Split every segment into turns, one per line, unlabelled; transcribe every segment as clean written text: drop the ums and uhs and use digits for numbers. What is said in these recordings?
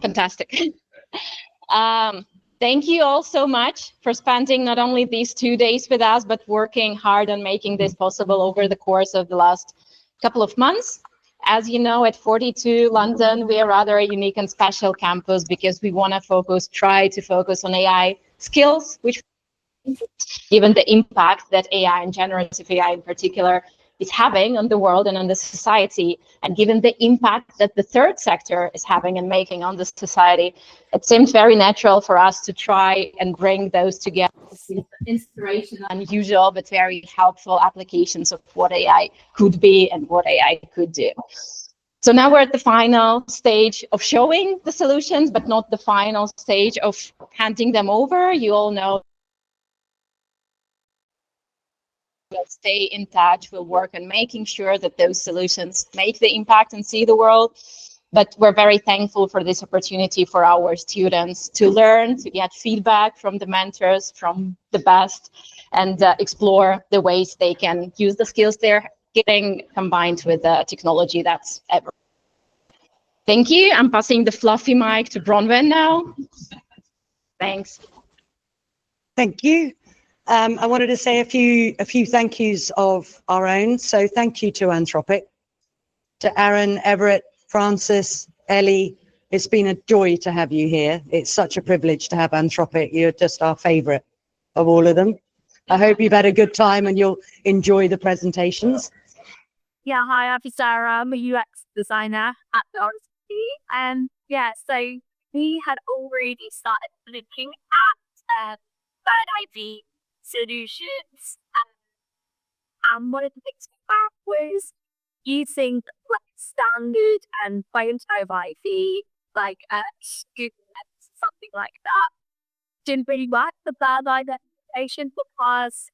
Fantastic. Thank you all so much for spending not only these 2 days with us, but working hard on making this possible over the course of the last couple of months. As you know, at 42 London, we are rather a unique and special campus because we want to try to focus on AI skills, which given the impact that AI and generative AI in particular is having on the world and on the society, and given the impact that the third sector is having and making on the society, it seems very natural for us to try and bring those together. Inspirational, unusual, but very helpful applications of what AI could be and what AI could do. So now we're at the final stage of showing the solutions, but not the final stage of handing them over. You all know we'll stay in touch. We'll work on making sure that those solutions make the impact and see the world. But we're very thankful for this opportunity for our students to learn, to get feedback from the mentors, from the best, and explore the ways they can use the skills they're getting combined with the technology that's ever. Thank you. I'm passing the fluffy mic to Bronwyn now. Thanks.
Thank you. I wanted to say a few thank yous of our own. So thank you to Anthropic, to Aaron, Everett, Francis, Ellie. It's been a joy to have you here. It's such a privilege to have Anthropic. You're just our favorite of all of them. I hope you've had a good time and you'll enjoy the presentations.
Yeah, hi, I'm Sarah. I'm a UX designer at the RSPB. And yeah, so we had already started looking at bird IV solutions. And one of the things we found was using like standard and photo IV, like Google something like that. Didn't really work for bird identification because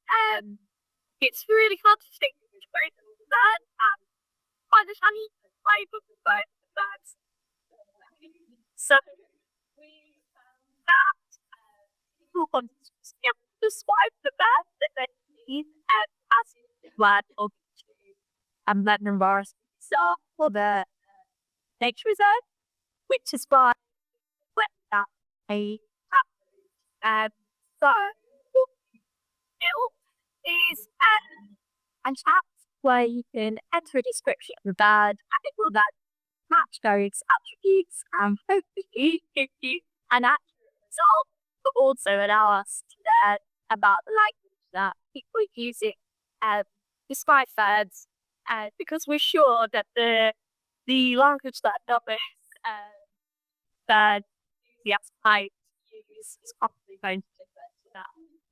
it's really hard to distinguish bird and bird. By the time you play with the birds, so we found that people want to describe the bird that they see as bird or Latin environment. So for the nature reserve, which is why we went a so is an app where you can enter a description of the bird and it will then match those attributes and hopefully give you an accurate result, but also allow us to learn about the language that people are using to describe birds, because we're sure that the language that numbers bird the use is probably going to differ to that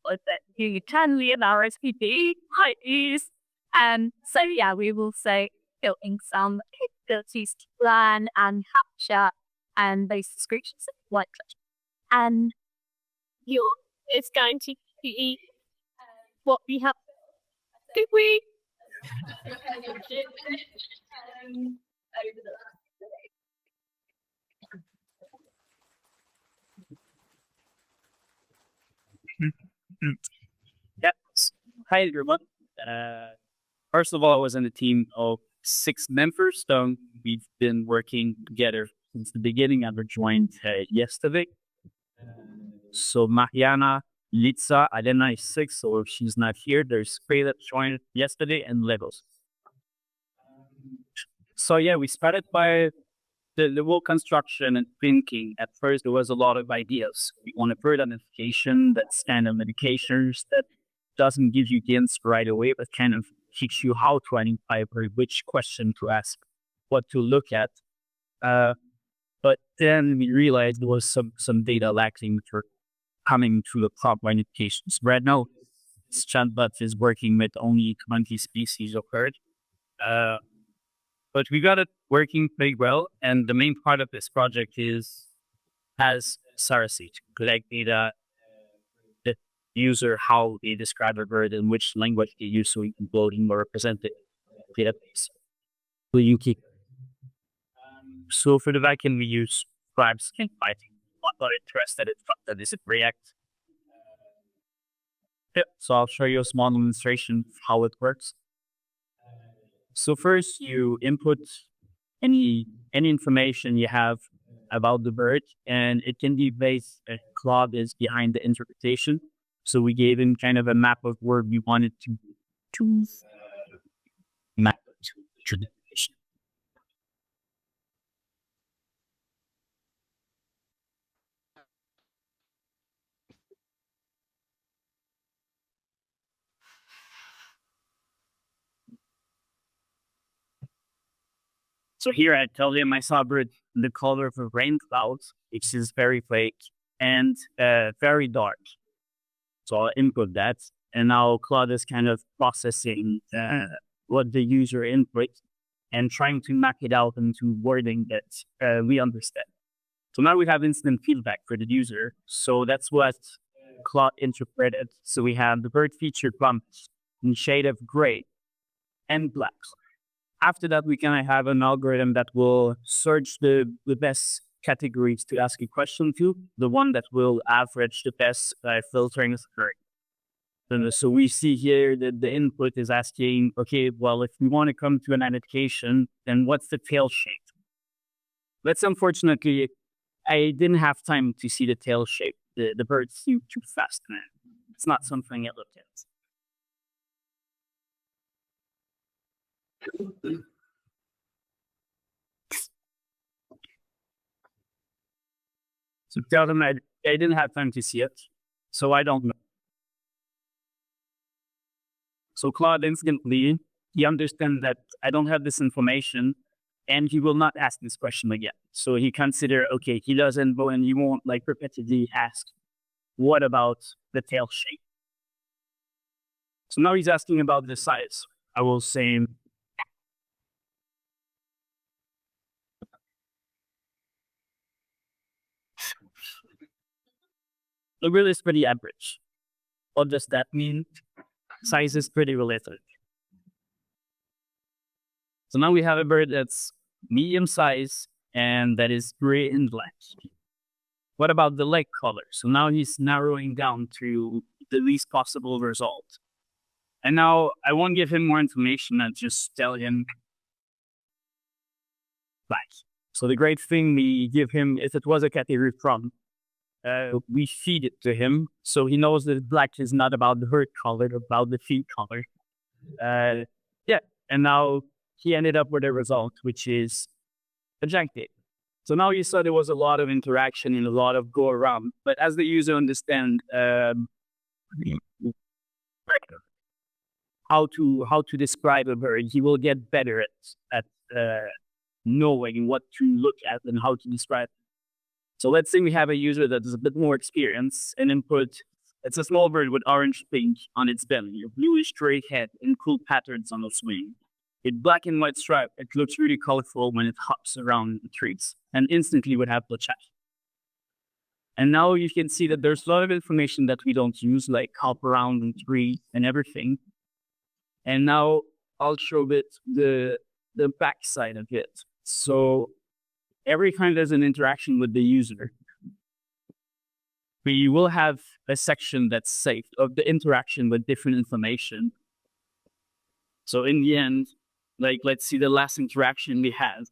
or that you internally in our RSPB might use. So yeah, we will say building some capabilities to learn and capture and those descriptions like and it's going to be what we have. Did we?
Yep. Hi everyone. First of all, I was in a team of 6 members, so we've been working together since the beginning. I joined yesterday. So Mariana, Litsa, Elena is 6, so she's not here. There's Kray that joined yesterday and Legos. So yeah, we started by the whole construction and thinking. At first, there was a lot of ideas. We want a bird identification that's kind of medications that doesn't give you the answer right away, but kind of teach you how to identify a bird, which question to ask, what to look at. But then we realized there was some data lacking for coming to the proper identifications. Right now, this chatbot is working with only 20 species of bird. But we got it working pretty well. And the main part of this project has Sarasi to collect data, the user, how they describe a bird and which language they use so we can build in or represent it in the database. So you keep. So for the backend, we use Scribes. I think I'm not interested in that. Is it React? Yeah. So I'll show you a small demonstration of how it works. So first, you input any information you have about the bird, and it can be based, Claude is behind the interpretation. So we gave him kind of a map of where we wanted to map to the definition. So here I tell him I saw bird the color of a rain clouds, which is very vague and very dark. So I'll input that. And now Claude is kind of processing what the user input and trying to map it out into wording that we understand. So now we have instant feedback for the user. So that's what Claude interpreted. So we have the bird featured plumage in shade of gray and black. After that, we can have an algorithm that will search the best categories to ask a question to, the one that will average the best filtering score. So we see here that the input is asking, okay, well, if we want to come to an annotation, then what's the tail shape? But unfortunately, I didn't have time to see the tail shape. The bird flew too fast. It's not something I looked at. So tell them I didn't have time to see it, so I don't know. So Claude instantly, he understands that I don't have this information, and he will not ask this question again. So he consider, okay, he doesn't go and he won't like repeatedly ask, what about the tail shape? So now he's asking about the size. I will say, the bill is pretty average. What does that mean? Size is pretty relative. So now we have a bird that's medium size and that is gray and black. What about the leg color? So now he's narrowing down to the least possible result. And now I won't give him more information and just tell him black. So the great thing we give him, if it was a category from, we feed it to him, so he knows that black is not about the bird color, about the feed color. Yeah, and now he ended up with a result, which is a jank date. So now you saw there was a lot of interaction and a lot of go around, but as the user understand how to describe a bird, he will get better at knowing what to look at and how to describe it. So let's say we have a user that is a bit more experienced and input, it's a small bird with orange pink on its belly, a bluish gray head, and cool patterns on its wing. With black and white stripe, it looks really colorful when it hops around the trees and instantly would have the chat. And now you can see that there's a lot of information that we don't use, like hop around in trees and everything. And now I'll show it the back side of it. So every time there's an interaction with the user, we will have a section that's saved of the interaction with different information. So in the end, like, let's see the last interaction we had.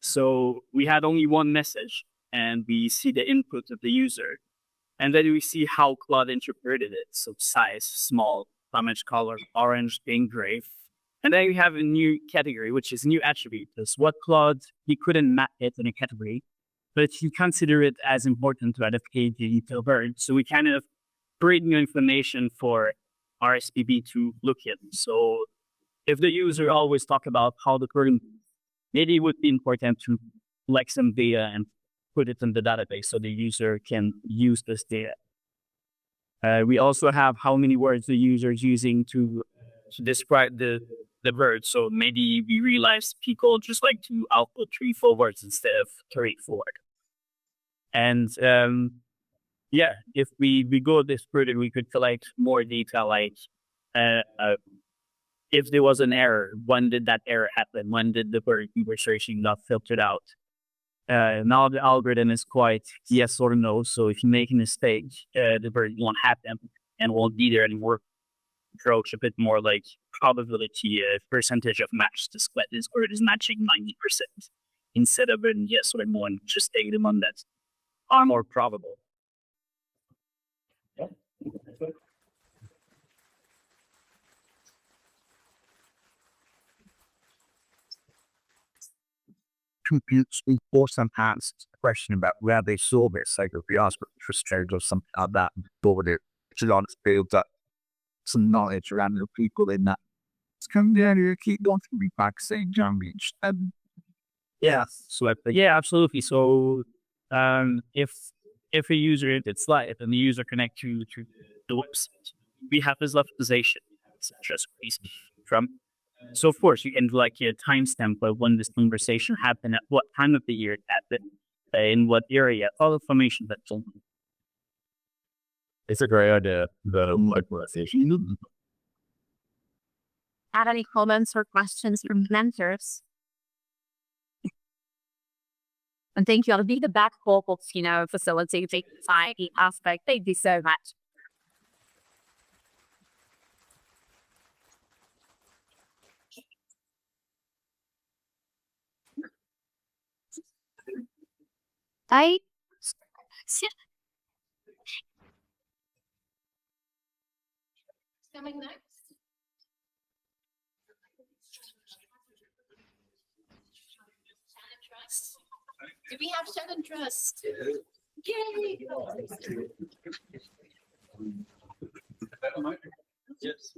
So we had only one message, and we see the input of the user. And then we see how Claude interpreted it. So size, small, plumage color, orange, pink, gray. And then we have a new category, which is new attribute. That's what Claude, he couldn't map it in a category, but he considered it as important to identify the bird. So we kind of create new information for RSPB to look at. So if the user always talk about how the bird, maybe it would be important to collect some data and put it in the database so the user can use this data. We also have how many words the user is using to describe the bird. So maybe we realize people just like to output 3-4 words instead of 3-4. And yeah, if we go this further, we could collect more data, like if there was an error, when did that error happen? When did the bird we were searching not filtered out? Now the algorithm is quite yes or no. So if you make a mistake, the bird won't happen and won't be there anymore. Approach a bit more like probability percentage of match. This bird is matching 90%. instead of an yes or a no, and just take the one that are more probable.
Computes or some asks a question about where they saw this. Like if we ask for interest rate or something like that, but it should honestly build up some knowledge around the people in that. It's come down here, keep going to be back saying John Beach.
Yeah. So yeah, absolutely. So if a user it's live and the user connect to the website, we have this levelization, just from. So of course you can do like a timestamp of when this conversation happened, at what time of the year it happened, in what area, all information that's on.
It's a great idea. The localization.
Add any comments or questions from mentors? And thank you. I'll be the back corporate, facilitating the society aspect. Thank you so much. I
Coming next. Shannon Trust. Do we have Shannon Trust? Yay!
Yes.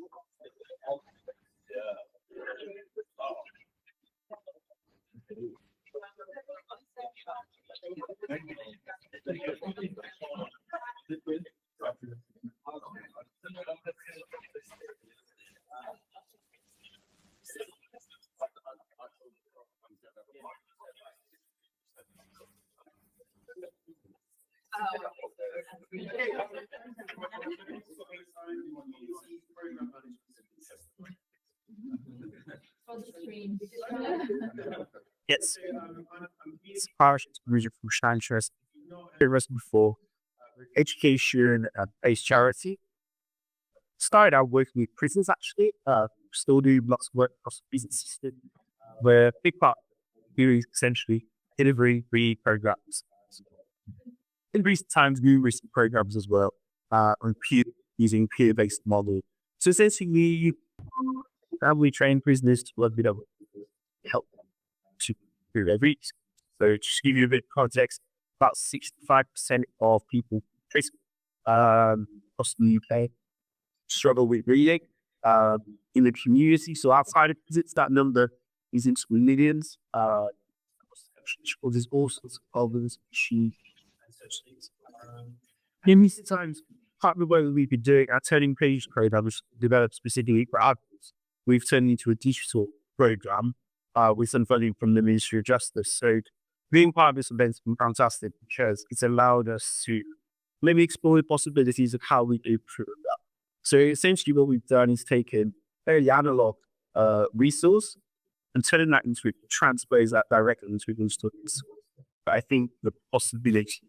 Yes. It's partial music from Shannon Trust. It was before education based charity. Started out working with prisons actually. Still do lots of work across the prison system. Where big part we essentially delivering free programs. In recent times, we recent programs as well, on using peer-based model. So essentially, we train prisoners to a bit of help to improve their reading. So just to give you a bit of context, about 65% of people across the UK struggle with reading in the community. So outside of visits, that number is into millions. There's all sorts of problems, issues, and such things. In recent times, part of the work that we've been doing, our turning page program was developed specifically for adults. We've turned into a digital program with some funding from the Ministry of Justice. So being part of this event has been fantastic because it's allowed us to maybe explore the possibilities of how we improve that. So essentially what we've done is taken a very analog resource and turning that into transpose that directly into digital. But I think the possibilities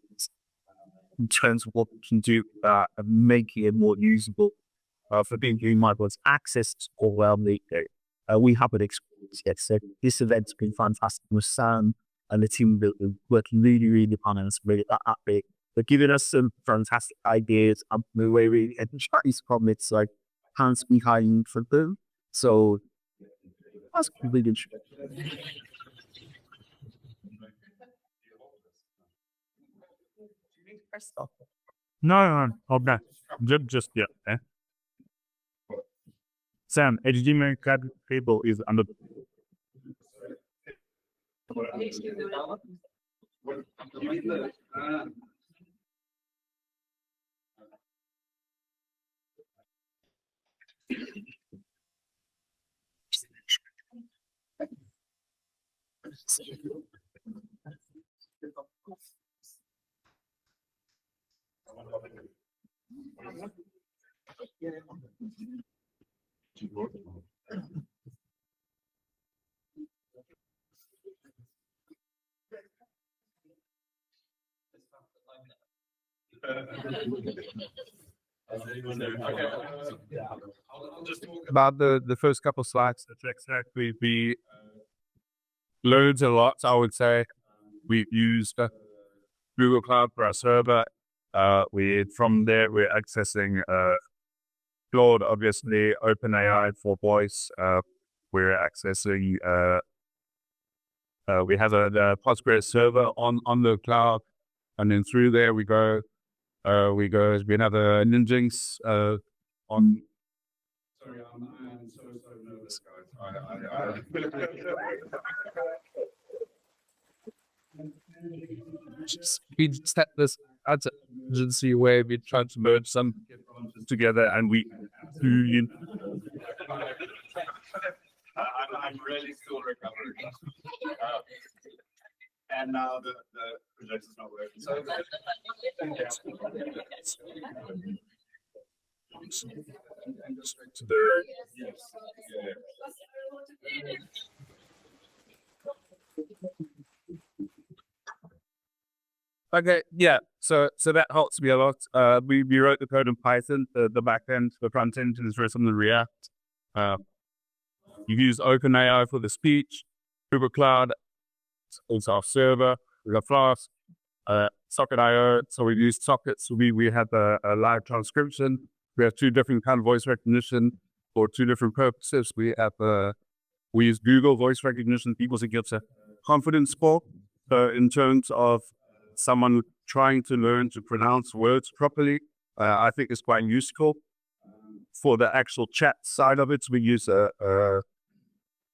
in terms of what we can do and making it more usable for people who might want access to overwhelming, we haven't experienced yet. So this event's been fantastic with Sam and the team working really, really hard and made it that happy. They're giving us some fantastic ideas and the way we tries from it's like hands behind for them. So that's completely interesting.
No, okay. Just yeah. Sam, HDMI cable is under. About the first couple of slides, that's exactly the learned a lot, I would say. We've used Google Cloud for our server. From there, we're accessing Claude, obviously, OpenAI for voice. We're accessing, we have the Postgres server on the cloud. And then through there, we have a Ninjinx on. Sorry, I'm so nervous, guys. We set this as an agency where we try to merge some together, and we do. I'm really still recovering. And now the projector's not working. So okay, yeah. So that helps me a lot. We wrote the code in Python. The back end, the front end is written in React. You use OpenAI for the speech. Google Cloud, it's our server. We got Flask, Socket.io. So we use sockets. We have a live transcription. We have two different kind of voice recognition for two different purposes. We use Google voice recognition. People think it's a confidence score. So in terms of someone trying to learn to pronounce words properly, I think it's quite useful. For the actual chat side of it, we use a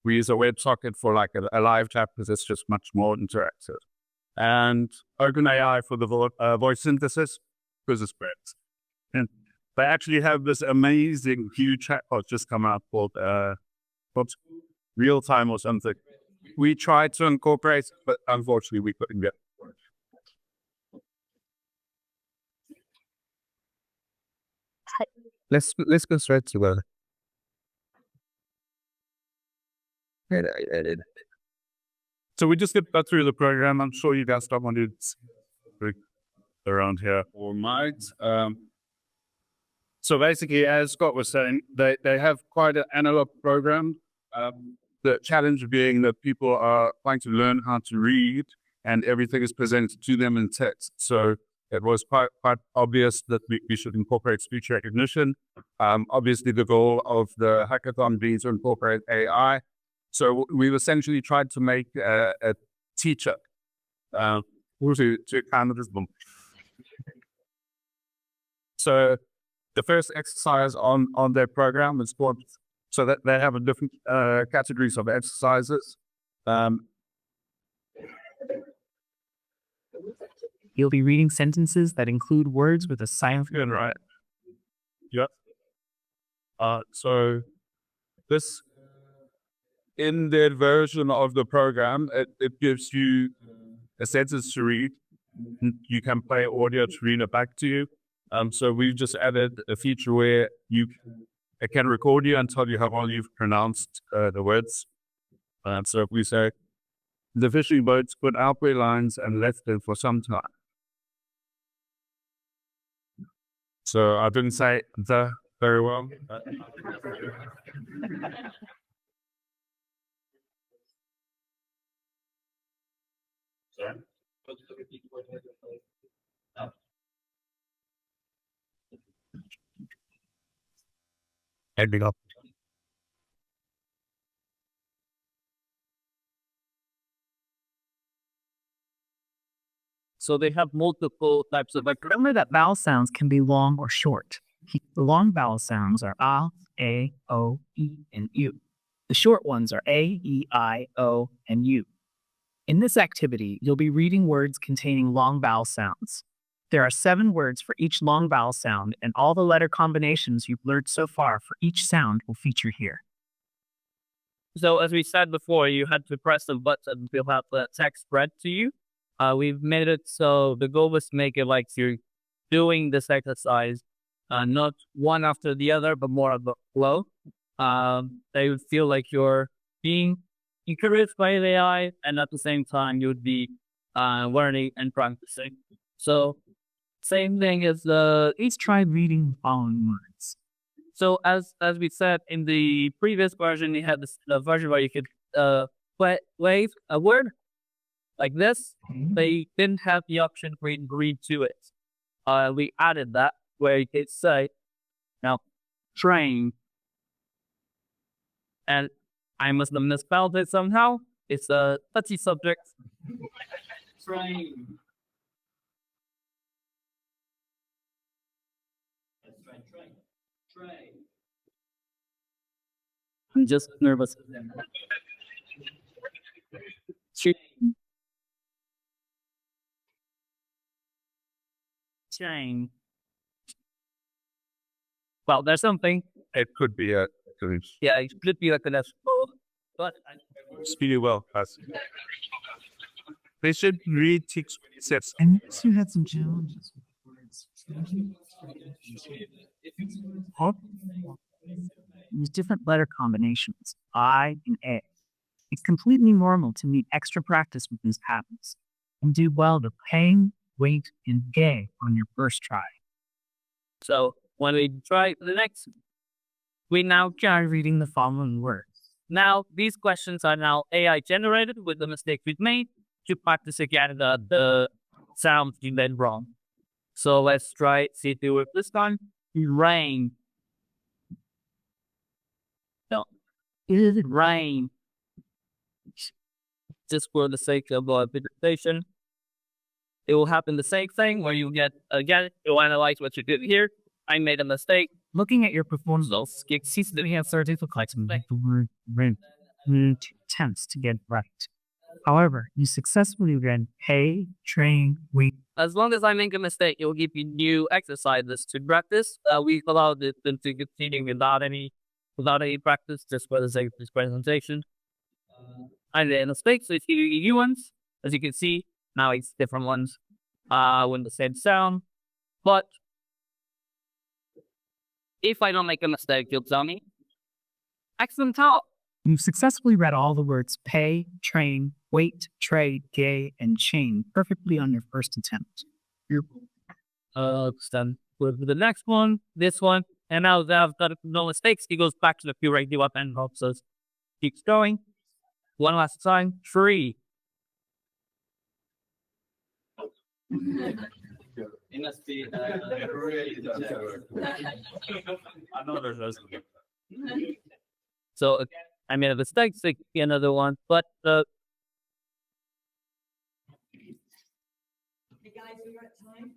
WebSocket for like a live chat because it's just much more interactive. And OpenAI for the voice synthesis because it's great. And they actually have this amazing huge chatbot just come out called Real Time or something. We tried to incorporate, but unfortunately we couldn't get it. Let's go straight to So we just got through the program. I'm sure you guys don't want to around here or might. So basically, as Scott was saying, they have quite an analog program. The challenge being that people are trying to learn how to read, and everything is presented to them in text. So it was quite obvious that we should incorporate speech recognition. Obviously, the goal of the hackathon being to incorporate AI. So we've essentially tried to make a teacher to kind of this boom. So the first exercise on their program is called, so that they have a different categories of exercises.
You'll be reading sentences that include words with a silent.
Good, right? Yep. So this, in their version of the program, it gives you a sentence to read. You can play audio to read it back to you. So we've just added a feature where it can record you and tell you how well you've pronounced the words. So if we say, the fishing boats put out their lines and left them for some time. So I didn't say the very well. Ending up.
So they have multiple types of. Remember that vowel sounds can be long or short. The long vowel sounds are a, o, e, and u. The short ones are a, e, I, o, and u. In this activity, you'll be reading words containing long vowel sounds. There are 7 words for each long vowel sound, and all the letter combinations you've learned so far for each sound will feature here.
So as we said before, you had to press the button to have the text read to you. We've made it so the goal was to make it like you're doing this exercise, not one after the other, but more of a flow. They would feel like you're being encouraged by the AI, and at the same time, you would be learning and practicing. So same thing as
Please try reading the following words.
So as we said in the previous version, you had this version where you could wave a word like this, they didn't have the option for read to it. We added that where you could say, now, train. And I must have misspelled it somehow. It's a touchy subject. Train. Train. I'm just nervous. Chain. Well, there's something.
It could be a.
Yeah, it could be like an F. But
Speedy well. They should read text sets.
And you had some challenges with words. Use different letter combinations, I and A. It's completely normal to need extra practice with these patterns and do well to pay, wait, and gay on your first try.
so when we try the next, we now
Try reading the following words.
now these questions are now AI generated with the mistake we've made to practice again the sounds you made wrong. So let's try see if it works this time. Rain. No, it isn't rain. Just for the sake of interpretation, it will happen the same thing where you get again you'll analyze what you did here. I made a mistake.
Looking at your performance, you see that we have started to collect the word ring in 2 attempts to get right. However, you successfully read pay, train, wait.
As long as I make a mistake, it will give you new exercises to practice. We allowed it to continue without any practice, just for the sake of this presentation. I made a mistake, so it's giving you new ones. As you can see, now it's different ones with the same sound. But if I don't make a mistake, you'll tell me. Excellent talk.
You've successfully read all the words pay, train, wait, trade, gay, and chain perfectly on your first attempt.
Then with the next one, this one, and now that I've got no mistakes, he goes back to the pure radio up and helps us. Keeps going. One last time. Tree. It must be I know there's those. So I made a mistake, so it could be another one. But
Hey guys, we're at time.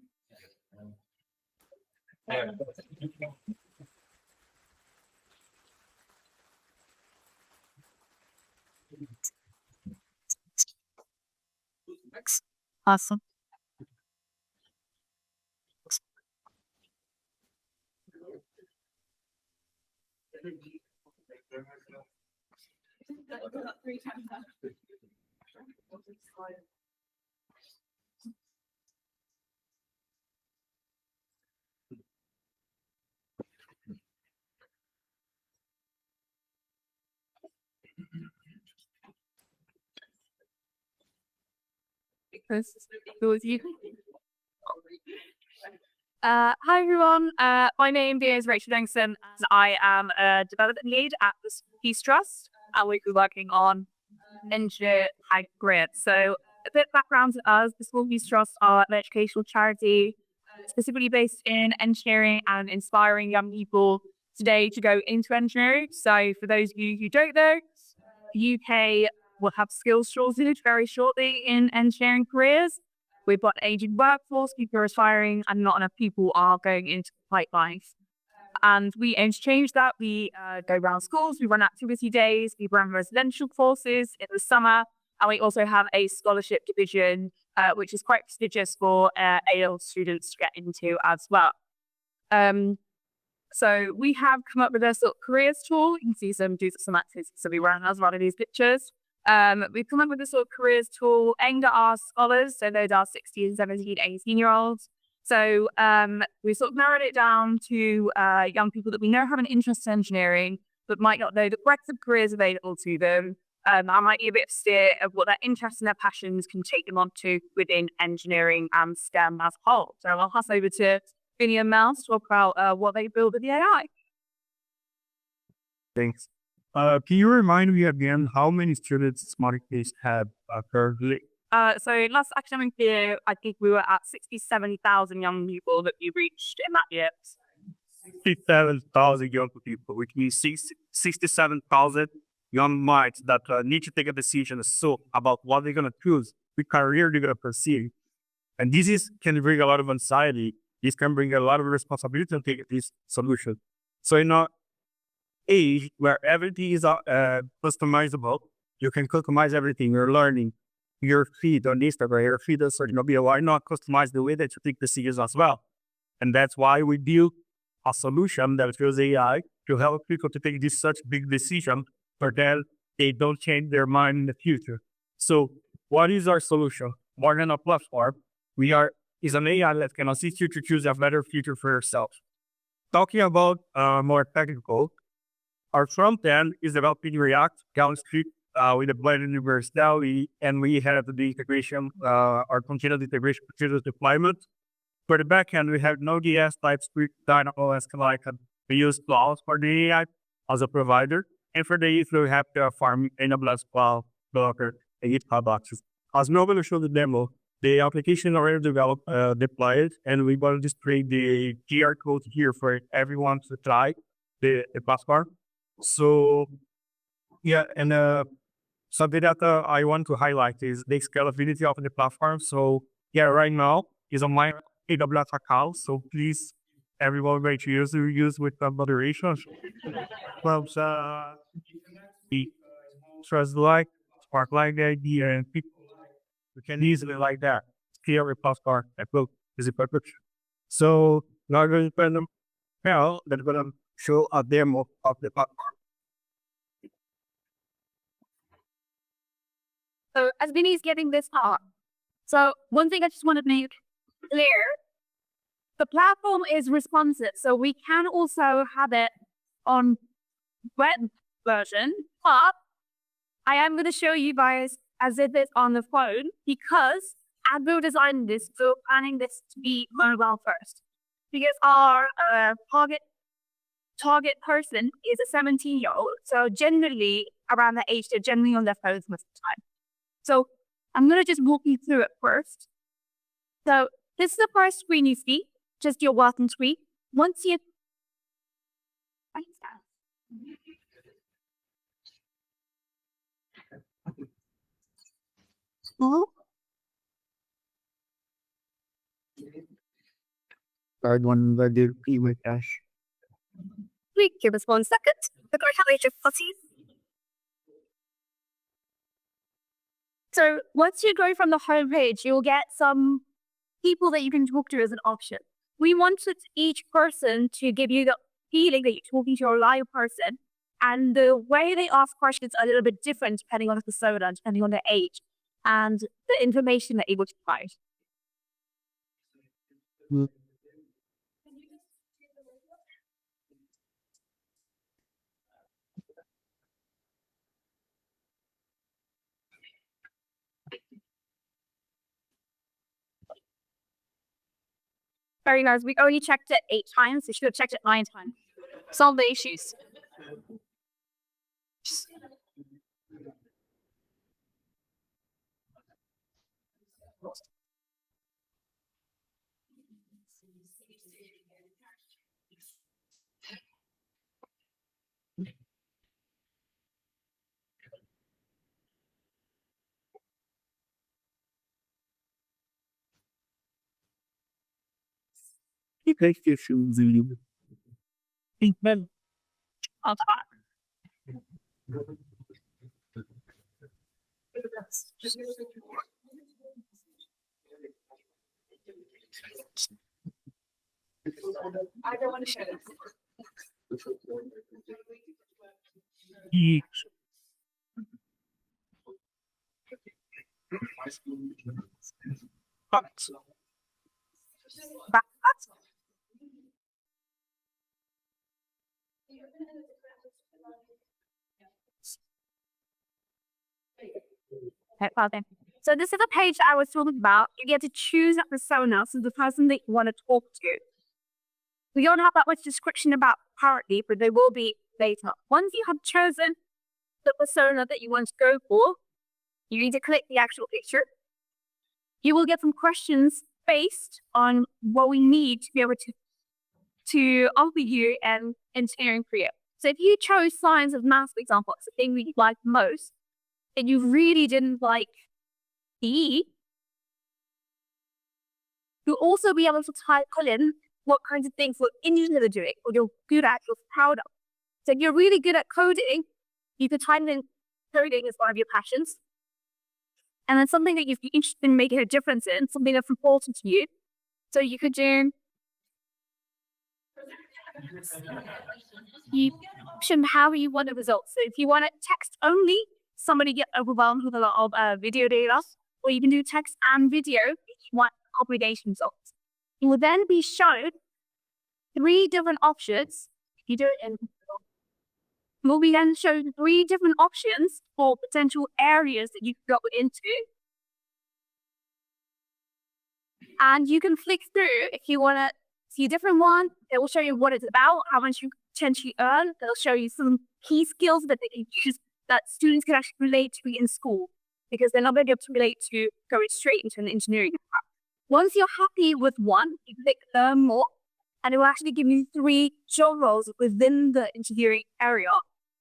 Awesome.
Hi everyone, my name is Rachel Dengson and I am a development lead at the Smallpeice Trust and we're working on engineer hybrid. So a bit of background to us, the Smallpeice Trust are an educational charity specifically based in engineering and inspiring young people today to go into engineering. So for those of you who don't know, the UK will have skills shortage very shortly in engineering careers. We've got an aging workforce, people are aspiring, and not enough people are going into the pipelines. And we aim to change that. We go around schools, we run activity days, we run residential courses in the summer, and we also have a scholarship division, which is quite prestigious for A-level students to get into as well. So we have come up with a sort of careers tool. You can see some activities that we run as one of these pictures. We've come up with a sort of careers tool aimed at our scholars, so those are 16, 17, 18-year-olds. So we sort of narrowed it down to young people that we know have an interest in engineering, but might not know the breadth of careers available to them. That might be a bit of steer of what their interests and their passions can take them on to within engineering and STEM as a whole. So I'll pass over to Vinny and Mel to talk about what they build with the AI.
Thanks. Can you remind me again how many students Smallpeice have currently?
So last academic year, I think we were at 67,000 young people that we reached in that year.
67,000 young people, which means 67,000 young minds that need to take a decision about what they're going to choose, which career they're going to pursue. And can bring a lot of anxiety. This can bring a lot of responsibility to take this solution. So in our age where everything is customizable, you can customize everything. You're learning your feed on Instagram, your feed on social media. Why not customize the way that you take decisions as well? And that's why we built a solution that uses AI to help people to take this such big decision, but then they don't change their mind in the future. So what is our solution? More than a platform, is an AI that can assist you to choose a better future for yourself. Talking about more technical, our front end is developing React, JavaScript with a blended universality, and we have the integration, our continuous integration, continuous deployment. For the backend, we have Node.js, TypeScript, Dynamo, SQLite, we use Cloud for the AI as a provider. And for the ETH, we have Terraform, AWS Cloud, Docker, and GitHub Access. As Nolan showed the demo, the application already developed, deployed, and we want to display the QR code here for everyone to try the platform. So, yeah, and something that I want to highlight is the scalability of the platform. So, yeah, right now is on my AWS account. So please, everyone, make sure you use with moderation. Well, trust like, spark like the idea, and people we can easily like that. Scale a platform that will is a perfect. So now I'm going to spend them now that's going to show a demo of the platform.
So as Vinny's getting this part, so one thing I just want to make clear, the platform is responsive, so we can also have it on web version, but I am going to show you guys as if it's on the phone because as we were designing this, we're planning this to be mobile first. Because our target person is a 17-year-old, so generally around that age, they're generally on their phones most of the time. So I'm going to just walk you through it first. So this is the first screen you see, just your welcome screen. Once you...
Third one, the do with Ash.
Please give us 1 second. The guard have your fuzzies. So once you go from the home page, you'll get some people that you can talk to as an option. We wanted each person to give you the feeling that you're talking to a live person, and the way they ask questions are a little bit different depending on the persona, depending on their age, and the information they're able to provide. Very nice. We only checked it 8 times. We should have checked it 9 times. Solve the issues. I'll talk. I don't want to show this. Okay, well then. So this is a page I was talking about. You get to choose a persona, so the person that you want to talk to. We don't have that much description about currently, but there will be later. Once you have chosen the persona that you want to go for, you need to click the actual picture. You will get some questions based on what we need to be able to offer you an engineering career. So if you chose science of maths, for example, it's the thing we liked most, and you really didn't like PE, you'll also be able to put in what kinds of things you're interested in doing, or you're good at, you're proud of. So if you're really good at coding, you could type in coding as one of your passions. And then something that you're interested in making a difference in, something that's important to you. So you could do, you option how you want the results. So if you want it text only, somebody get overwhelmed with a lot of video data, or you can do text and video if you want combination results. You will then be shown 3 different options. You do it in, we'll be then shown 3 different options for potential areas that you could go into. And you can flick through if you want to see a different one. It will show you what it's about, how much you potentially earn. It'll show you some key skills that they can use that students can actually relate to in school, because they're not going to be able to relate to going straight into an engineering department. Once you're happy with one, you click learn more, and it will actually give you 3 job roles within the engineering area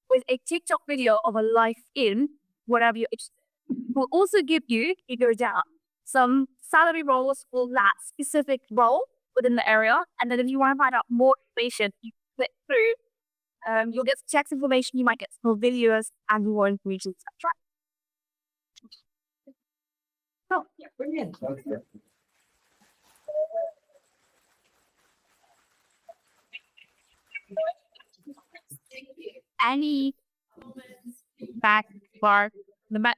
with a TikTok video of a life in whatever you're interested in. It will also give you, if you go down, some salary roles for that specific role within the area. And then if you want to find out more information, you click through. You'll get some text information, you might get some videos and more information, etc.
Oh, yeah, brilliant.
Any back bar the back.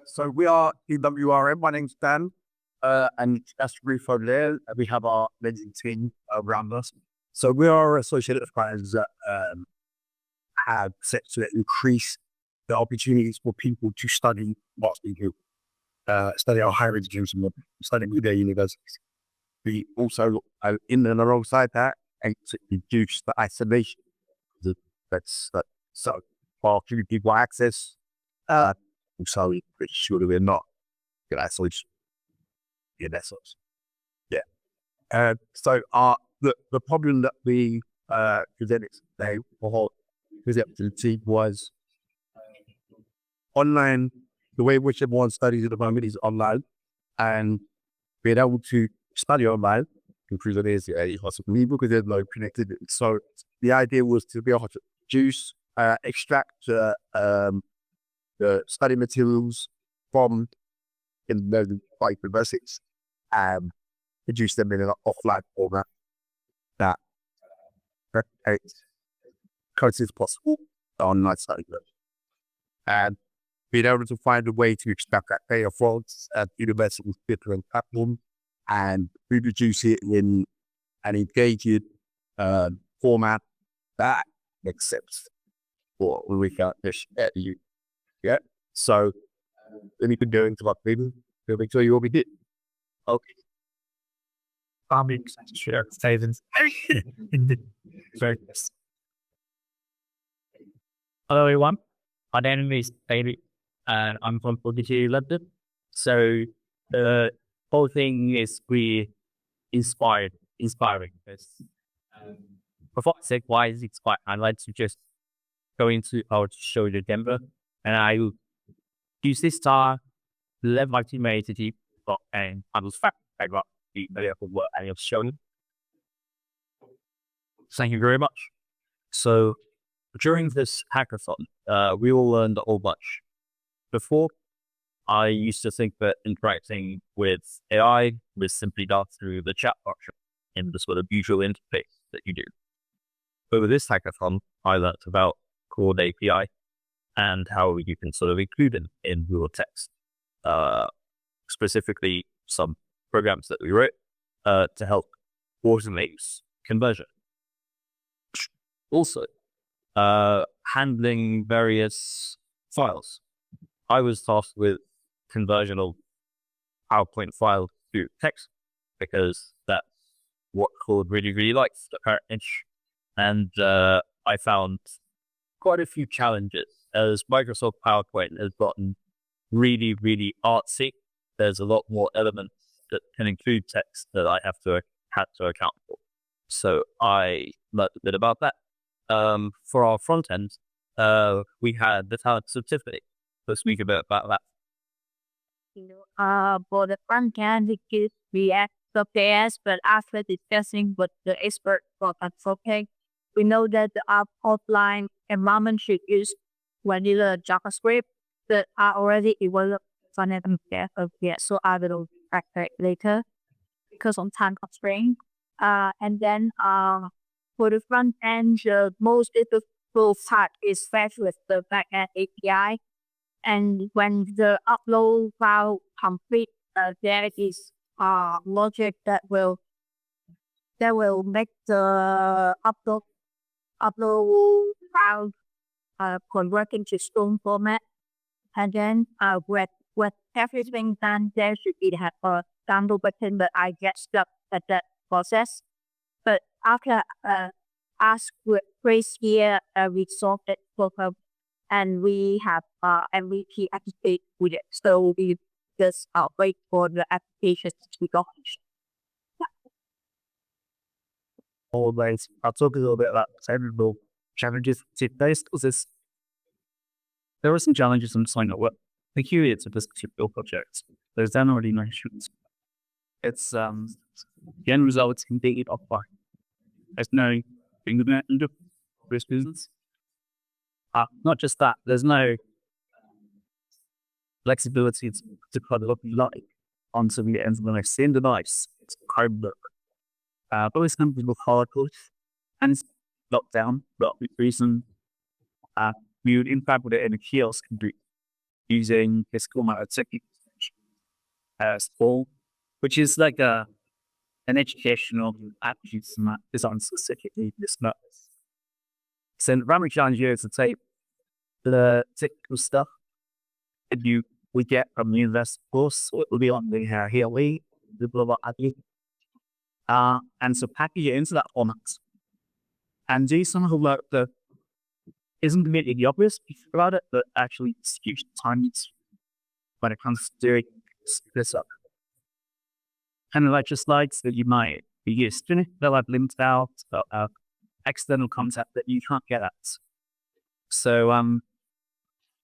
So we are DWRM. My name's Dan, and that's Ruth over there. We have our lending team around us. So we are associated partners that have set to increase the opportunities for people to study what we do, study our higher education, study with their universities. We also, in and alongside that, aim to reduce the isolation. So while giving people access, also pretty sure that we're not get isolation. Yeah, that's us. Yeah. So the problem that we presented today for the team was online. The way in which everyone studies at the moment is online, and being able to study online improves it is possibly because there's no connectivity. So the idea was to be able to produce, extract the study materials from in the universities and produce them in an offline format that replicates close as possible online study. And being able to find a way to extract that data from universities' different platforms and reproduce it in an engaging format that makes sense for when we can share you. Yeah. So then you can go into our table to make sure you what we did. Okay.
Farming share savings. Very nice. Hello everyone. My name is David and I'm from 42 London. So the whole thing is really inspiring. Because performance wise, it's quite. I'd like to just go into. I'll show you the demo, and I will
use this star, left my teammate to deep, and I was fact I got the work I have shown. Thank you very much. So during this hackathon, we all learned a whole bunch. Before, I used to think that interacting with AI was simply done through the chat function in the sort of usual interface that you do. But with this hackathon, I learned about Claude API and how you can sort of include it in your text. Specifically, some programs that we wrote to help automate conversion. Also, handling various files. I was tasked with conversion of PowerPoint file to text because that's what Claude really likes, apparently. And I found quite a few challenges as Microsoft PowerPoint has gotten really artsy. There's a lot more elements that can include text that I had to account for. So I learned a bit about that. For our front end, we had the talents of Tiffany. Let's speak a bit about that.
For the front end, we use React.js, but after discussing with the expert for Anthropic, we know that the offline environment should use vanilla JavaScript that are already developed front end JS. So I will track that later because on time constraint. And then for the front end, the most difficult part is fetch with the backend API. And when the upload file complete, there is logic that will make the upload file convert into string format. And then with everything done, there should be a download button, but I get stuck at that process. But after ask Grace here, we solved that problem. And we have MVP activate with it. So we just wait for the application to be launched.
Always, I'll talk a little bit about technical challenges. There are some challenges in sign up work. Peculiar to this particular project. There's generally no issues. It's the end result is completely offline. There's no fingerprint into this business. Not just that, there's no flexibility to cut it up like onto the ends of the same device. It's code book. Both companies will hard code and it's locked down. But the reason we would impact with it in a kiosk using this format technique which is like an educational aptitude format designed specifically for this note. So the primary challenge here is to take the technical stuff that we get from the university course. So it will be on the HLE, the blah and so package it into that format and do some of the work that isn't immediately obvious about it, but actually it's huge time when it comes to doing this up. And lecture slides that you might be used to, they'll have linked out, they'll have external content that you can't get at. So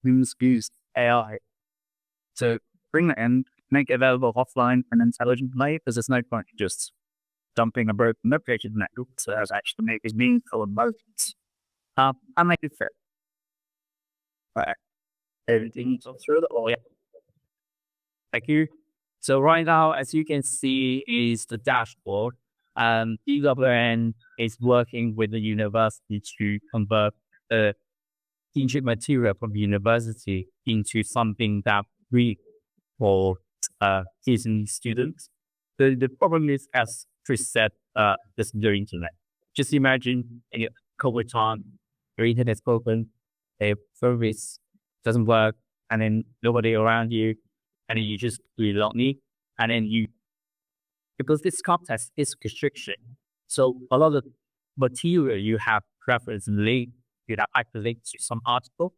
we must use AI to bring that in, make it available offline and intelligently, because there's no point in just dumping a broken web page in the network. So that's actually make it meaningful and motivating. And make it fair. Right. Everything through the yeah. Thank you. So right now, as you can see, is the dashboard. DWRM is working with the university to convert teaching material from the university into something that we for teaching students. The problem is, as Chris said, this is the internet. Just imagine in COVID time, your internet's open, a service doesn't work, and then nobody around you, and then you just really lonely, and then because this context is restriction, so a lot of material you have reference link, you have active link to some article,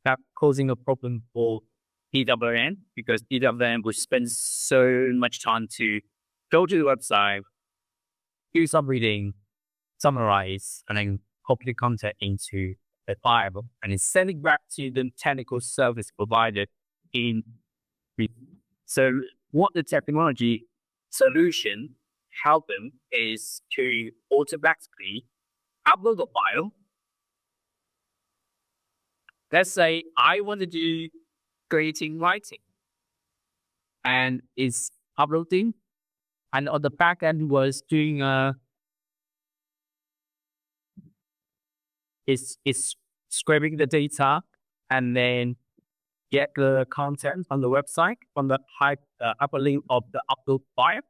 that causing a problem for DWRM, because DWRM will spend so much time to go to the website, do some reading, summarize, and then copy the content into a file, and then send it back to the technical service provider in. So what the technology solution help them is to automatically upload the file. Let's say I want to do creating writing and it's uploading, and on the back end was doing it's scraping the data and then get the content on the website from the upper link of the upload file.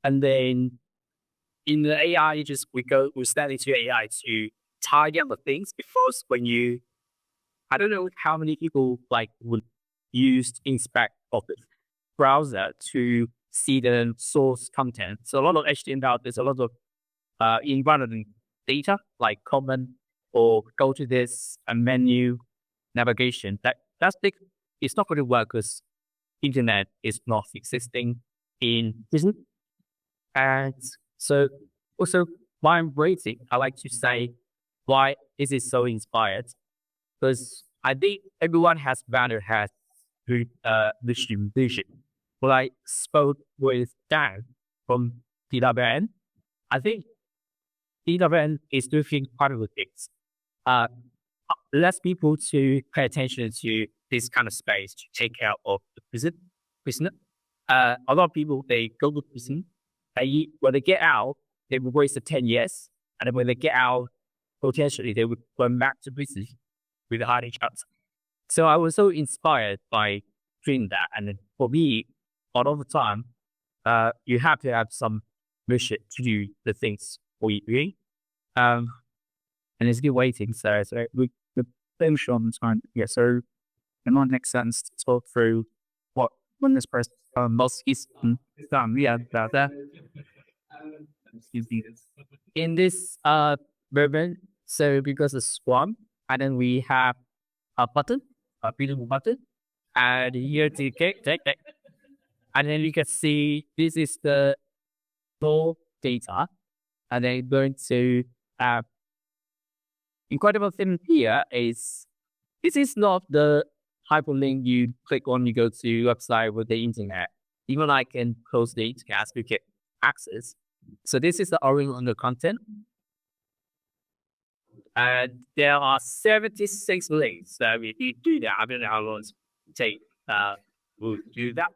And then in the AI, we send it to AI to tidy up the things, because when you, I don't know how many people would use inspect of the browser to see the source content. So a lot of HTML, there's a lot of environment data like comment or go to this menu navigation. That's big. It's not going to work because internet is not existing in prison. And so also why I'm rating, I like to say why is it so inspired? Because I think everyone has distribution. When I spoke with Dan from DWRM, I think DWRM is doing part of the things. Less people to pay attention to this kind of space to take care of the prisoner. A lot of people, they go to prison, when they get out, they will waste 10 years. And then when they get out, potentially they would go back to prison with a high chance. So I was so inspired by doing that. And then for me, a lot of the time, you have to have some mission to do the things for you. And it's good waiting. So we finish on time. Yeah, so in my next sentence to talk through when this person most is done. Yeah, about that. In this moment, so because it's Scrum, and then we have a button, a beautiful button, and here to take. And then you can see this is the full data, and then going to incredible thing here is this is not the hyperlink you click on, you go to website with the internet. Even I can close the internet to get access. So this is the original under content. And there are 76 links. So if you do that, I don't know how long it take we'll do that.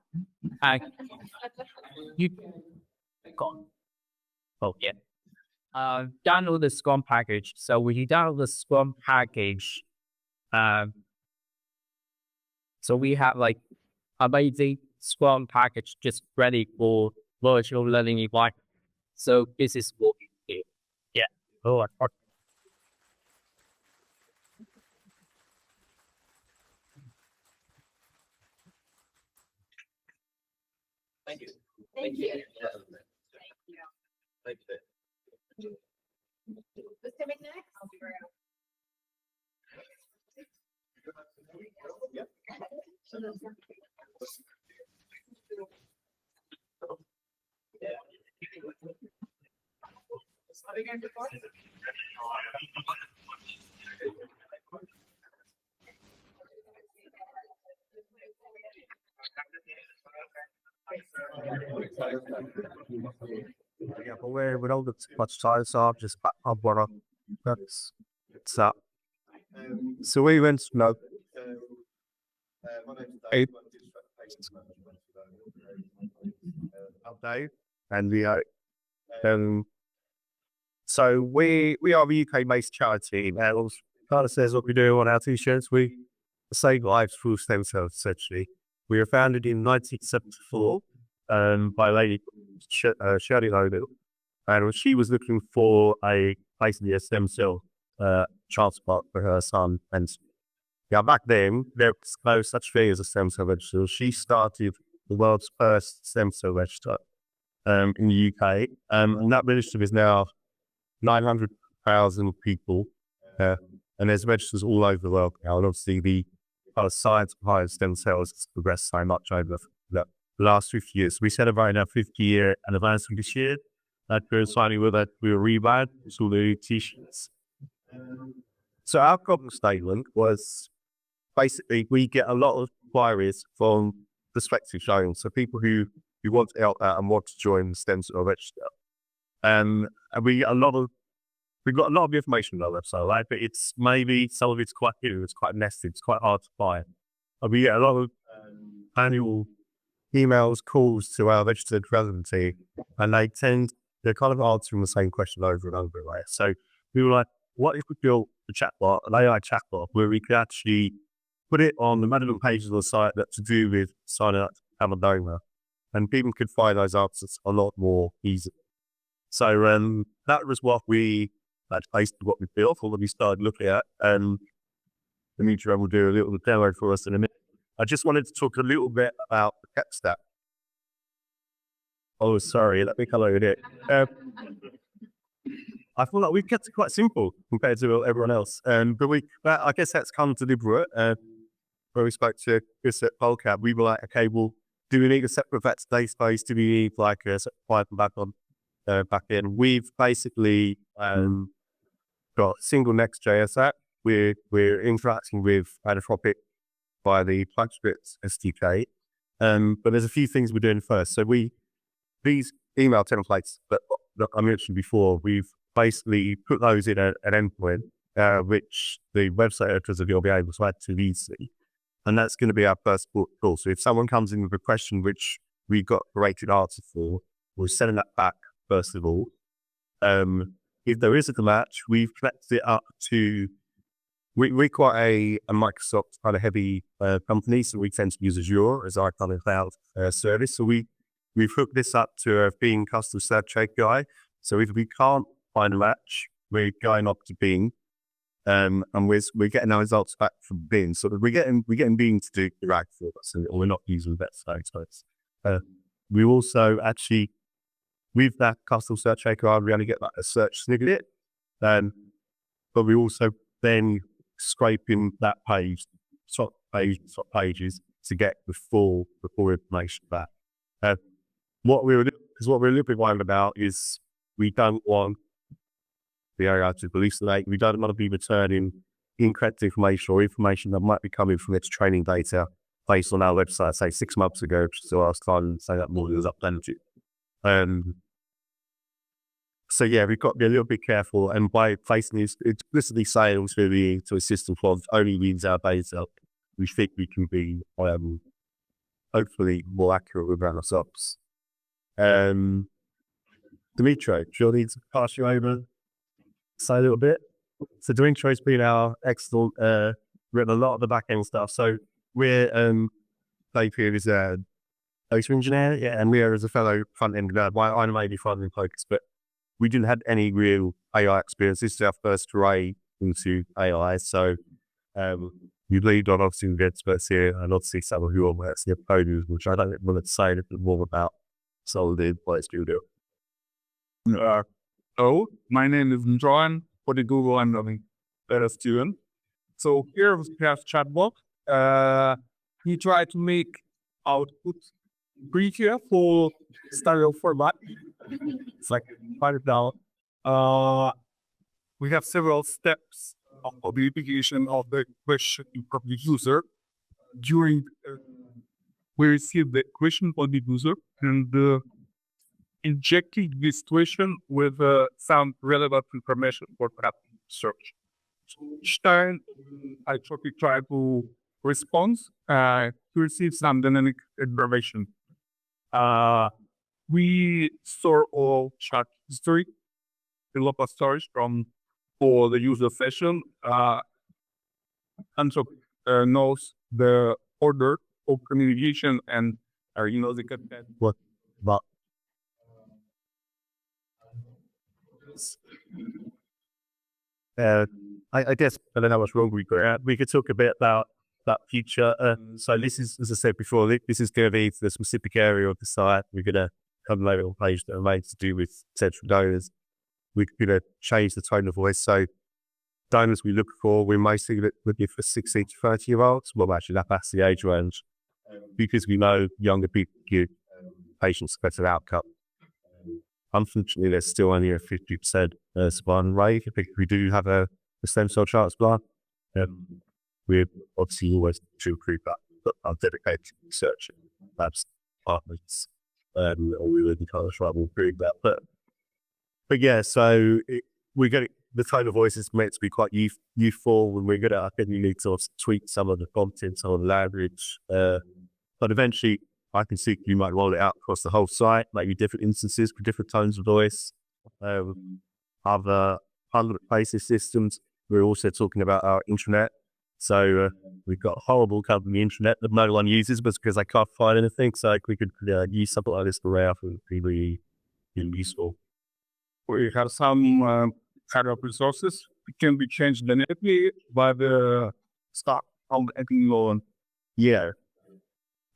You got download the Scrum package. So when you download the Scrum package, so we have amazing Scrum package just ready for virtual learning environment. So this is what we do. Yeah. Oh, thank you.
Thank you.
Thank you.
Who's coming next?
Yeah, but we don't get too much time, so I'll just back up what that's up. So we went to update, and we are so we are a UK-based charity, and it kind of says what we do on our t-shirts. We save lives through stem cells, essentially. We were founded in 1974 by a lady Shirley Nolan, and she was looking for basically a stem cell transplant for her son. And yeah, back then there was no such thing as a stem cell register. She started the world's first stem cell register in the UK, and that register is now 900,000 people, and there's registers all over the world now. And obviously the science behind stem cells has progressed so much over the last 50 years. We celebrated our 50-year anniversary this year. We're signing with that we were rebrand to the t-shirts. So our problem statement was basically we get a lot of
inquiries from prospective showings. So people who want to help out and want to join the stem cell register. And we get we've got a lot of information on our website, right? But it's maybe some of it's quite new, it's quite nested, it's quite hard to find. And we get a lot of annual emails, calls to our registered residency, and they're kind of answering the same question over and over, right? So we were like, what if we built a chatbot, an AI chatbot, where we could actually put it on the relevant pages of the site that's to do with signing up to become a donor, and people could find those answers a lot more easily. So that was that's basically what we built, or what we started looking at, and Dimitri will do a little demo for us in a minute. I just wanted to talk a little bit about the tech stack. Oh, sorry, let me come over here. I feel like we've kept it quite simple compared to everyone else. But I guess that's kind of deliberate. When we spoke to Chris at Polcab, we were like, okay, well, do we need a separate vector database? Do we need like a separate Python back in? We've basically got a single Next.js app. We're interacting with Anthropic by the TypeScript SDK. But there's a few things we're doing first. So these email templates that I mentioned before, we've basically put those in an endpoint, which the website editors will be able to add to easily. And that's going to be our first call. So if someone comes in with a question which we've got a rated answer for, we're sending that back first of all. If there isn't a match, we've connected it up to we're quite a Microsoft kind of heavy company, so we tend to use Azure as our kind of cloud service. So we've hooked this up to a Bing custom search API. So if we can't find a match, we're going up to Bing, and we're getting our results back from Bing. So we're getting Bing to do the RAG for us, and we're not using that sites. We also actually, with that custom search API, we only get like a search snippet, but we also then scraping that page, top pages to get the full information back. What we're a little bit worried about is we don't want the AI to hallucinate. We don't want to be returning incorrect information or information that might be coming from its training data based on our website, say 6 months ago, so last time, say that model was updated. So yeah, we've got to be a little bit careful, and by placing this explicitly saying to a system plot only reads our data, we think we can be hopefully more accurate with our results. Dimitri, do you need to pass you over, say a little bit? So Dimitri's been our excellent, written a lot of the back end stuff. So we're Dave here is a data engineer, yeah, and we are as a fellow front end nerd. I'm mainly front end focused, but we didn't have any real AI experience. This is our first foray into AI. So we lead on obviously the experts here, and obviously someone who works here podiums, which I don't want to say a little more about Solid what it's do.
Hello, my name is John. For the Google, I'm a better student. So here we have chatbot. We try to make output prettier for stereo format. It's like find it down. We have several steps of the application of the question from the user. During we receive the question from the user and injecting this question with some relevant information for perhaps search. So each time I try to respond to receive some dynamic information. We store all chat history in local storage for the user session. And so knows the order of communication and the content.
What about? I guess I don't know what's wrong. We could talk a bit about that future. So this is, as I said before, this is going to be the specific area of the site. We're going to have a label page that remains to do with potential donors. We're going to change the tone of voice. So donors we look for, we're mostly looking for 16 to 30-year-olds. Well, actually, that's the age range, because we know younger people give patients better outcome. Unfortunately, there's still only a 50% survival rate. I think we do have a stem cell transplant. We're obviously always to improve that. are dedicated to research labs departments. We really kind of trouble doing that. But yeah, so we get the tone of voice is meant to be quite youthful when we're good at it. I think you need to sort of tweak some of the content, some of the language. But eventually, I can see you might roll it out across the whole site, maybe different instances with different tones of voice. Other places systems. We're also talking about our intranet. So we've got a horrible company intranet that no one uses because they can't find anything. So like, we could use something like this around for really useful.
We have some kind of resources. It can be changed dynamically by the staff of the Nolan.
Yeah.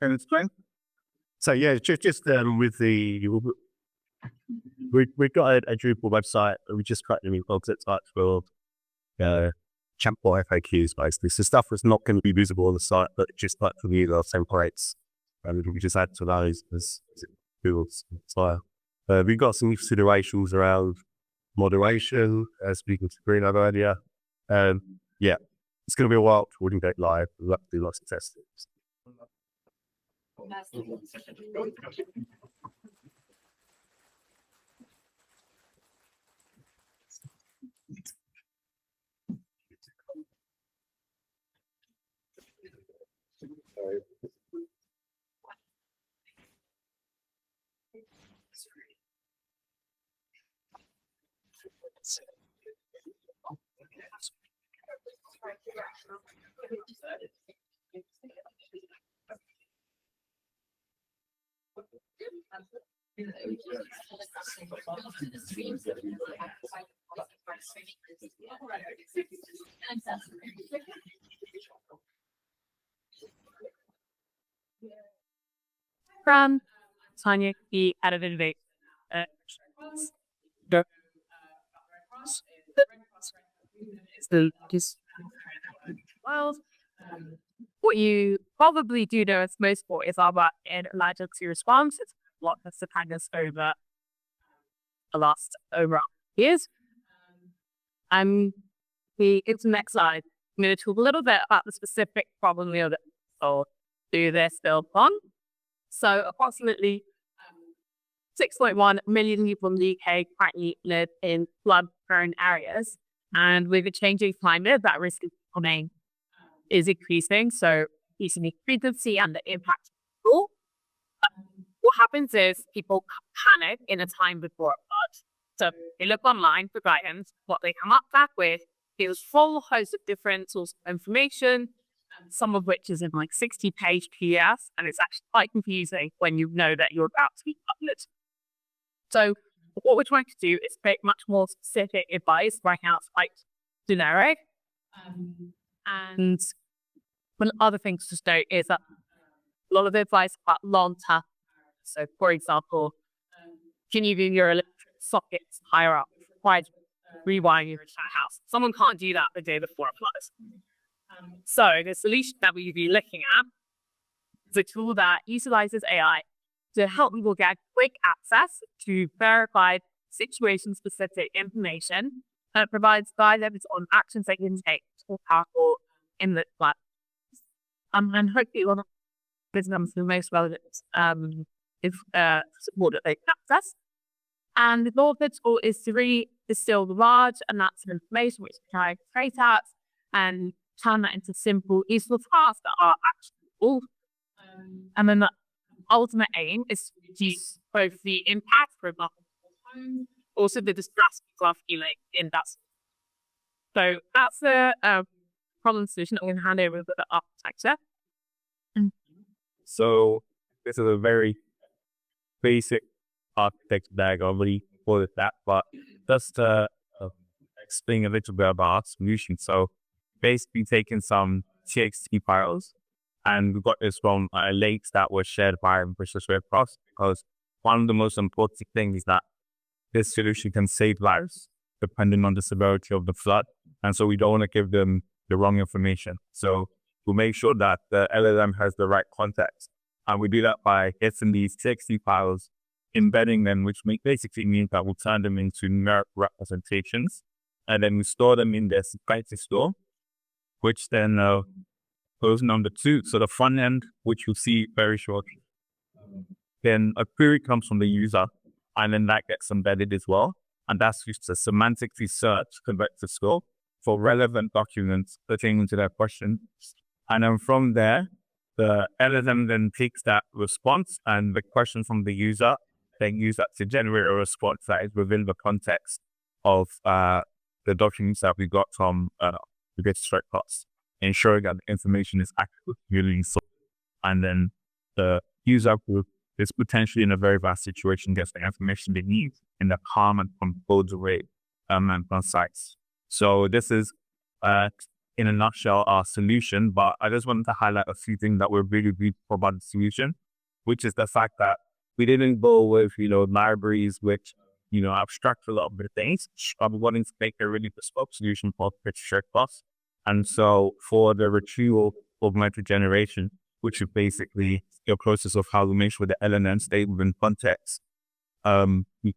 Can you explain?
So yeah, just with the we've got a Drupal website. We just created a new concept site for chatbot FAQs basically. So stuff that's not going to be visible on the site, but just like for the templates, and we just add to those as Google's style. We've got some considerations around moderation, speaking to Green over earlier. Yeah, it's going to be a while before we can get live. We'll have to do lots of testing.
From Tanya, the edited debate. Well, what you probably do know as most for is about an emergency response. It's a lot of dependence over the last over years. It's the next slide. I'm going to talk a little bit about the specific problem we will do this build on. So approximately 6.1 million people in the UK currently live in flood-prone areas. And with a changing climate, that risk is increasing. So increasing the frequency and the impact of people. What happens is people panic in a time before a flood. So they look online for guidance. What they come up back with is a full host of different sources of information, some of which is in like 60-page PDFs, and it's actually quite confusing when you know that you're about to be flooded. So what we're trying to do is make much more specific advice right now it's quite generic. And one other things to note is that a lot of the advice about long-term. So for example, can you do your electric sockets higher up? Required rewiring your entire house. Someone can't do that the day before it floods. So the solution that we'll be looking at is a tool that utilizes AI to help people get quick access to verified situation-specific information and provides guidance on actions they can take to tackle in the flood. And hopefully one of the the most relevant is support that they can access. And the goal of the tool is to really distill the large amounts of information which we try to create out and turn that into simple, useful tasks that are actionable. And then the ultimate aim is to reduce both the impact for example, also the distress people are feeling in that. So that's the problem solution. I'm going to hand over to the architecture.
So this is a very basic architecture diagram, really call it that, but just to explain a little bit about our solution. So basically taking some TXT files, and we got this from links that were shared by British Red Cross, because one of the most important things is that this solution can save lives depending on the severity of the flood. And so we don't want to give them the wrong information. So we'll make sure that the LLM has the right context. And we do that by getting these TXT files, embedding them, which basically means that we'll turn them into numeric representations. And then we store them in the Smallpeice store, which then
was number 2. So the front end, which you'll see very shortly. Then a query comes from the user, and then that gets embedded as well. And that's used to semantically search the vector scope for relevant documents pertaining to that question. And then from there, the LLM then takes that response and the question from the user, then use that to generate a response that is within the context of the documents that we got from the data strike class, ensuring that the information is accurately sorted. And then the user who is potentially in a very bad situation gets the information they need in a calm and composed way and concise. So this is, in a nutshell, our solution. But I just wanted to highlight a few things that were really beautiful about the solution, which is the fact that we didn't go with, libraries which, abstract a lot of the things. I'm wanting to make a really bespoke solution for Picture Plus. And so for the retrieval augmented generation, which is basically your process of how we make sure the LLM stay within context, we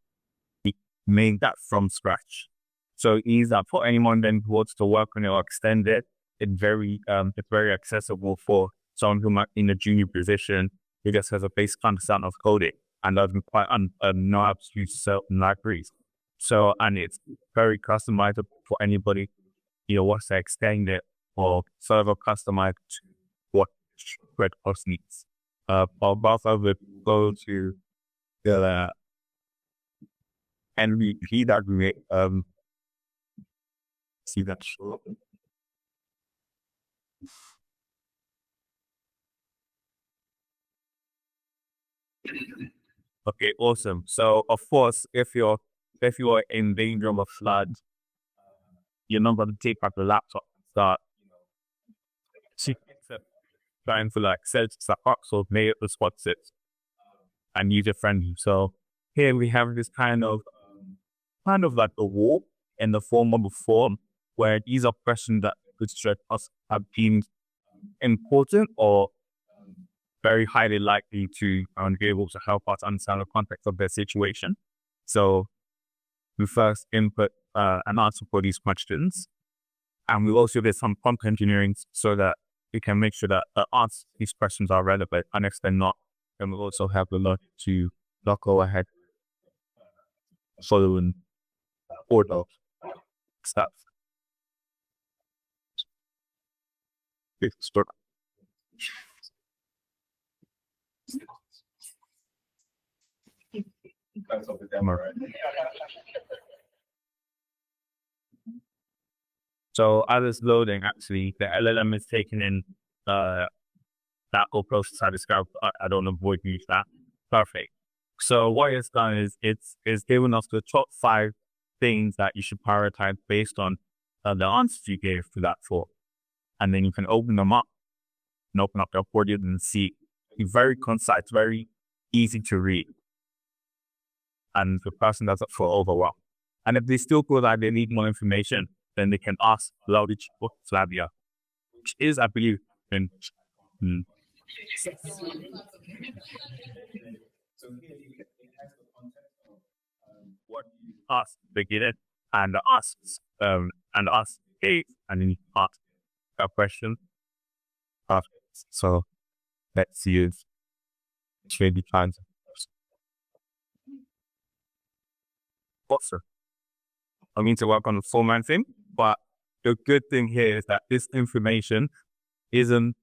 made that from scratch. So it means that for anyone then who wants to work on it or extend it, it's very accessible for someone who might be in a junior position who just has a basic understanding of coding and doesn't quite know how to use certain libraries. So, and it's very customizable for anybody, wants to extend it or further customize to what Red Cross needs. Both of it go to the MVP that we see that show up. Okay, awesome. So of course, if you're in danger of a flood, you're not going to take out the laptop and start trying to search the or make responses and user friendly. So here we have this kind of like a wall in the form of a form where these are questions that could stress us have been important or very highly likely to be able to help us understand the context of their situation. So we first input an answer for these questions, and we also did some prompt engineering so that we can make sure that the answers to these questions are relevant, and if they're not, then we'll also have the logic to go ahead following order stuff. Start. So as it's loading, actually, the LLM is taking in that whole process I described. I don't avoid use that. Perfect. So what it's done is it's given us the top 5 things that you should prioritize based on the answers you gave to that form. And then you can open them up and open up the accordion and see. It's very concise, very easy to read. And the person doesn't feel overwhelmed. And if they still feel like they need more information, then they can ask Laudich or Flavia, which is, I believe, in what you ask the beginning and asks hey, and then you ask a question. So let's use trading plans. I mean to work on the format thing, but the good thing here is that this information isn't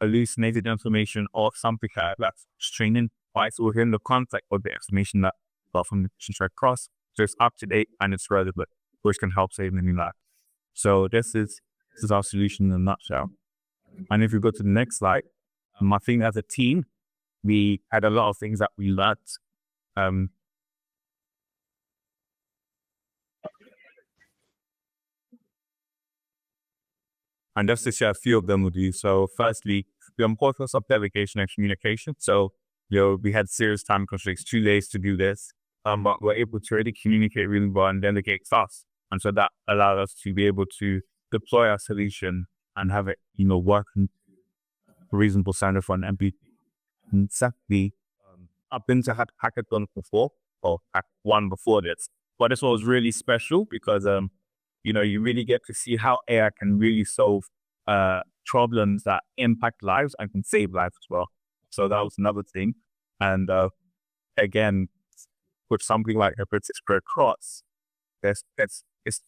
hallucinated information or something that's training twice within the context of the information that got from the Red Cross. So it's up to date and it's relevant, which can help save many lives. So this is our solution in a nutshell. And if you go to the next slide, I think as a team, we had a lot of things that we learned. And just to share a few of them with you. So firstly, the importance of delegation and communication. So, we had serious time constraints, 2 days to do this, but we're able to really communicate really well and delegate fast. And so that allowed us to be able to deploy our solution and have it, work in a reasonable standard for an MVP. And secondly, I've been to hackathons before, or one before this, but this one was really special because, you really get to see how AI can really solve problems that impact lives and can save lives as well. So that was another thing. And again, with something like hepatitis Red Cross, it's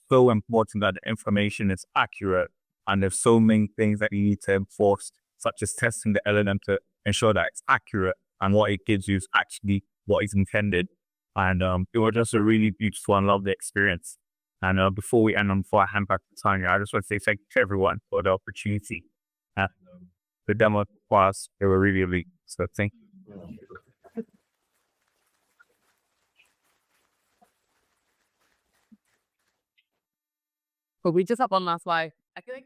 so important that the information is accurate, and there's so many things that you need to enforce, such as testing the LLM to ensure that it's accurate and what it gives you is actually what is intended. And it was just a really beautiful and lovely experience. And before we end on, before I hand back to Tanya, I just want to say thank you to everyone for the opportunity. And the demo class, they were really elite. So thank you.
But we just have one last slide. I feel like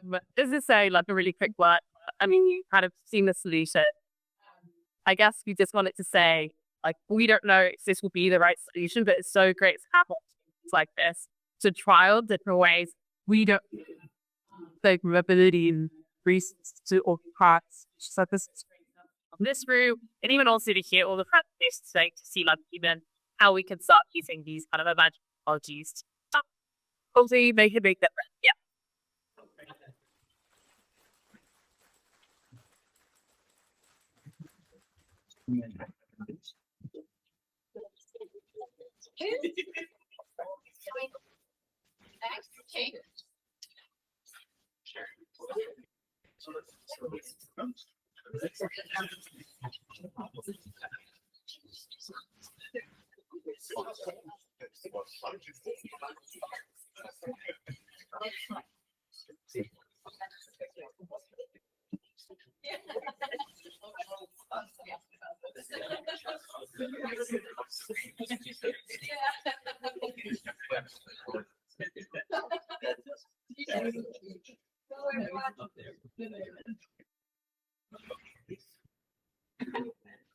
but this is like a really quick one. I mean, you kind of seen the solution. I guess we just wanted to say, like, we don't know if this will be the right solution, but it's so great to have opportunities like this to trial different ways. We don't like ability and reasons to or parts. So this is on this route, and even also to hear all the practice to see like even how we can start using these kind of emerging technologies to hopefully make a big difference. Yeah.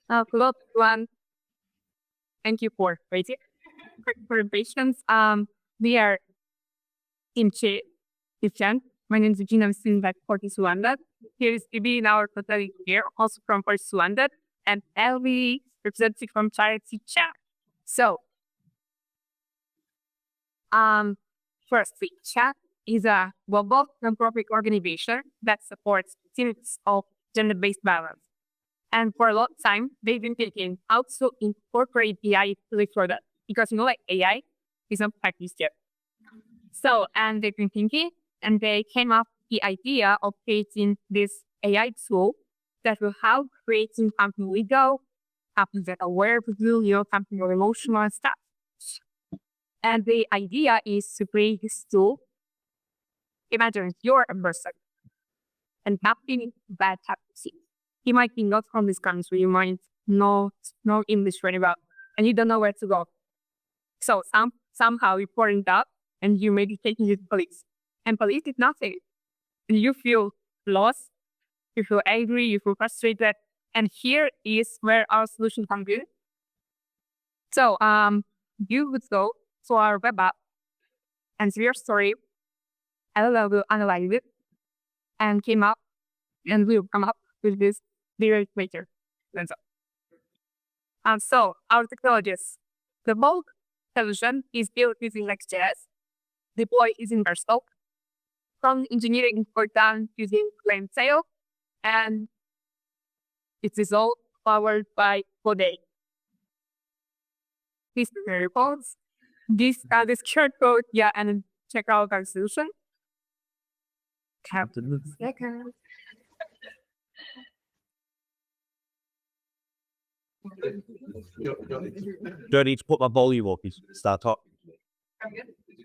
Hello everyone. Thank you for waiting. For patience. We are in Chayn. My name is Regina. I'm student at Fortis Rwanda. Here is PB in our totally here, also from Fortis Rwanda, and Elvi representing from Charity Chat. So, firstly, Chat is a global nonprofit organization that supports teams of gender-based violence. And for a long time, they've been thinking how to incorporate AI to for that. Because like AI is not practiced yet. So, and they've been thinking, and they came up with the idea of creating this AI tool that will help creating something legal, something that aware of you, something more emotional and stuff. And the idea is to create this tool. Imagine you're a person and nothing bad happens to you. You might be not from this country, you might know no English right about, and you don't know where to go. So somehow you pour it up and you may be taking it to police. And police did nothing. And you feel lost, you feel angry, you feel frustrated. And here is where our solution comes in. So you would go to our web app and see your story. LLM will analyze it and we'll come up with this lyric later. So our technologies, the bulk solution is built using Next.js, deploy using Versal, from engineering for done using Plain Sail, and it is all powered by Code. These reports, this QR code, yeah, and check out our solution. Captain second.
Do I need to put my volume up? Start talking.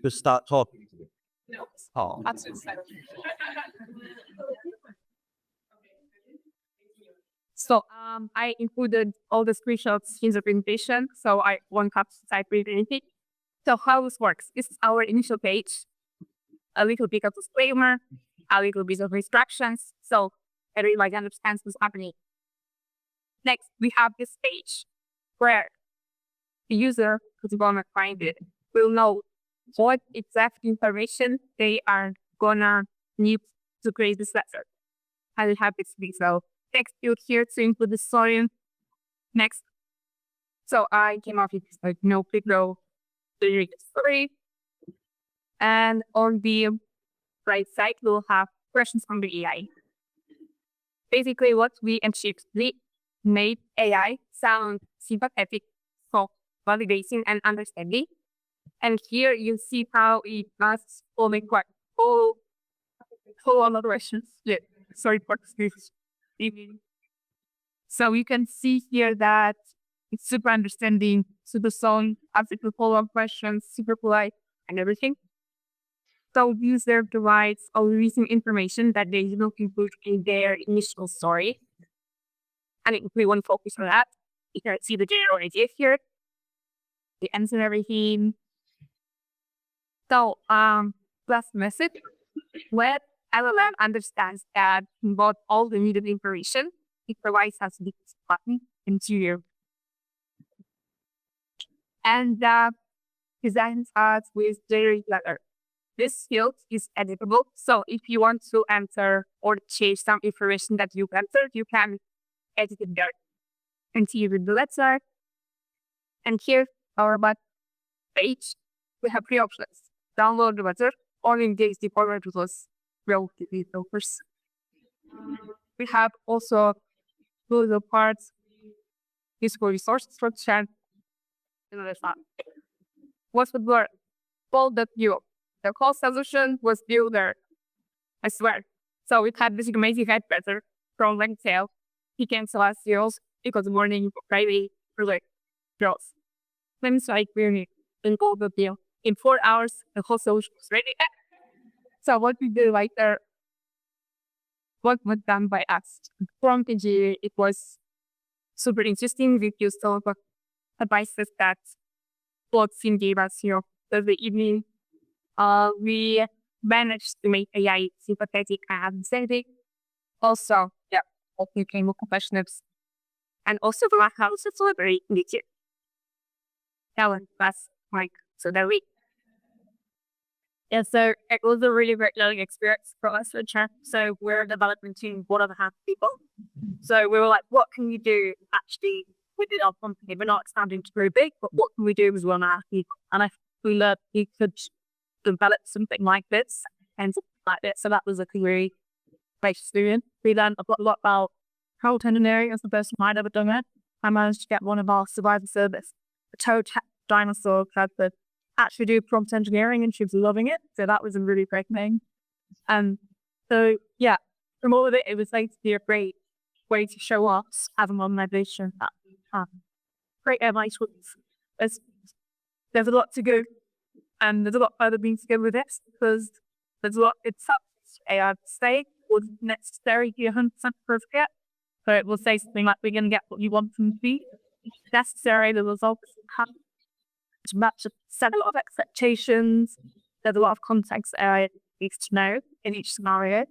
Just start talking.
No.
Oh.
So I included all the screenshots in the presentation, so I won't have to type read anything. So how this works, this is our initial page, a little bit of disclaimer, a little bit of instructions, so everybody understands what's happening. Next, we have this page where the user who's gonna find it will know what exact information they are gonna need to create this letter. I will have it be so. Text field here to include the historian. Next. So I came up with like no big row
during the story. And on the right side, we'll have questions from the AI. Basically, what we achieved, we made AI sound sympathetic for validating and understanding. And here you see how it asks only quite whole lot of questions. Yeah, sorry for this. So you can see here that it's super understanding, super strong, asking follow-up questions, super polite, and everything. So user provides all recent information that they didn't include in their initial story. And if we want to focus on that, you can see the general idea here. The answer everything. So last message, when LLM understands that about all the needed information, it provides us this button interior. And presents us with generic letter. This field is editable. So if you want to enter or change some information that you entered, you can edit it there. And here with the letter. And here, our page, we have three options. Download the letter, or engage the format with us relatively filters. We have also the parts, useful resources for chat. What's the word? Bold.io. The call solution was built there. I swear. So we had this amazing headbetter from Langtail. He came to us deals because morning Friday for like girls. Let me say we're in Bold.io. In 4 hours, the whole solution was ready. So what we did right there, what was done by us. Prompt engineering, it was super interesting. We used all of the advices that Blockchain gave us, the evening. We managed to make AI sympathetic and understanding. Also, we came with professionals. And also the house is very legit. That one was Mike. So that we. Yeah, so it was a really great learning experience for us at Chayn. So we're a development team, 1.5 people. So we were like, what can we do actually within our company? We're not expanding too big, but what can we do as 1.5 people? And we learned we could develop something like this and something like this. So that was a really great experience. We learned a lot about prompt engineering as the first time I'd ever done it. I managed to get one of our survivor service, a toad dinosaur, had to actually do prompt engineering, and she was loving it. So that was a really great thing. So yeah, from all of it, it was like to be a great way to show us as an organization that great advice. There's a lot to go, and there's a lot further being to go with this because there's a lot. It's up to AI to say was necessary to be 100% perfect yet. So it will say something like, "We're going to get what you want from the necessary." The results have to match a set of expectations. There's a lot of context AI needs to know in each scenario.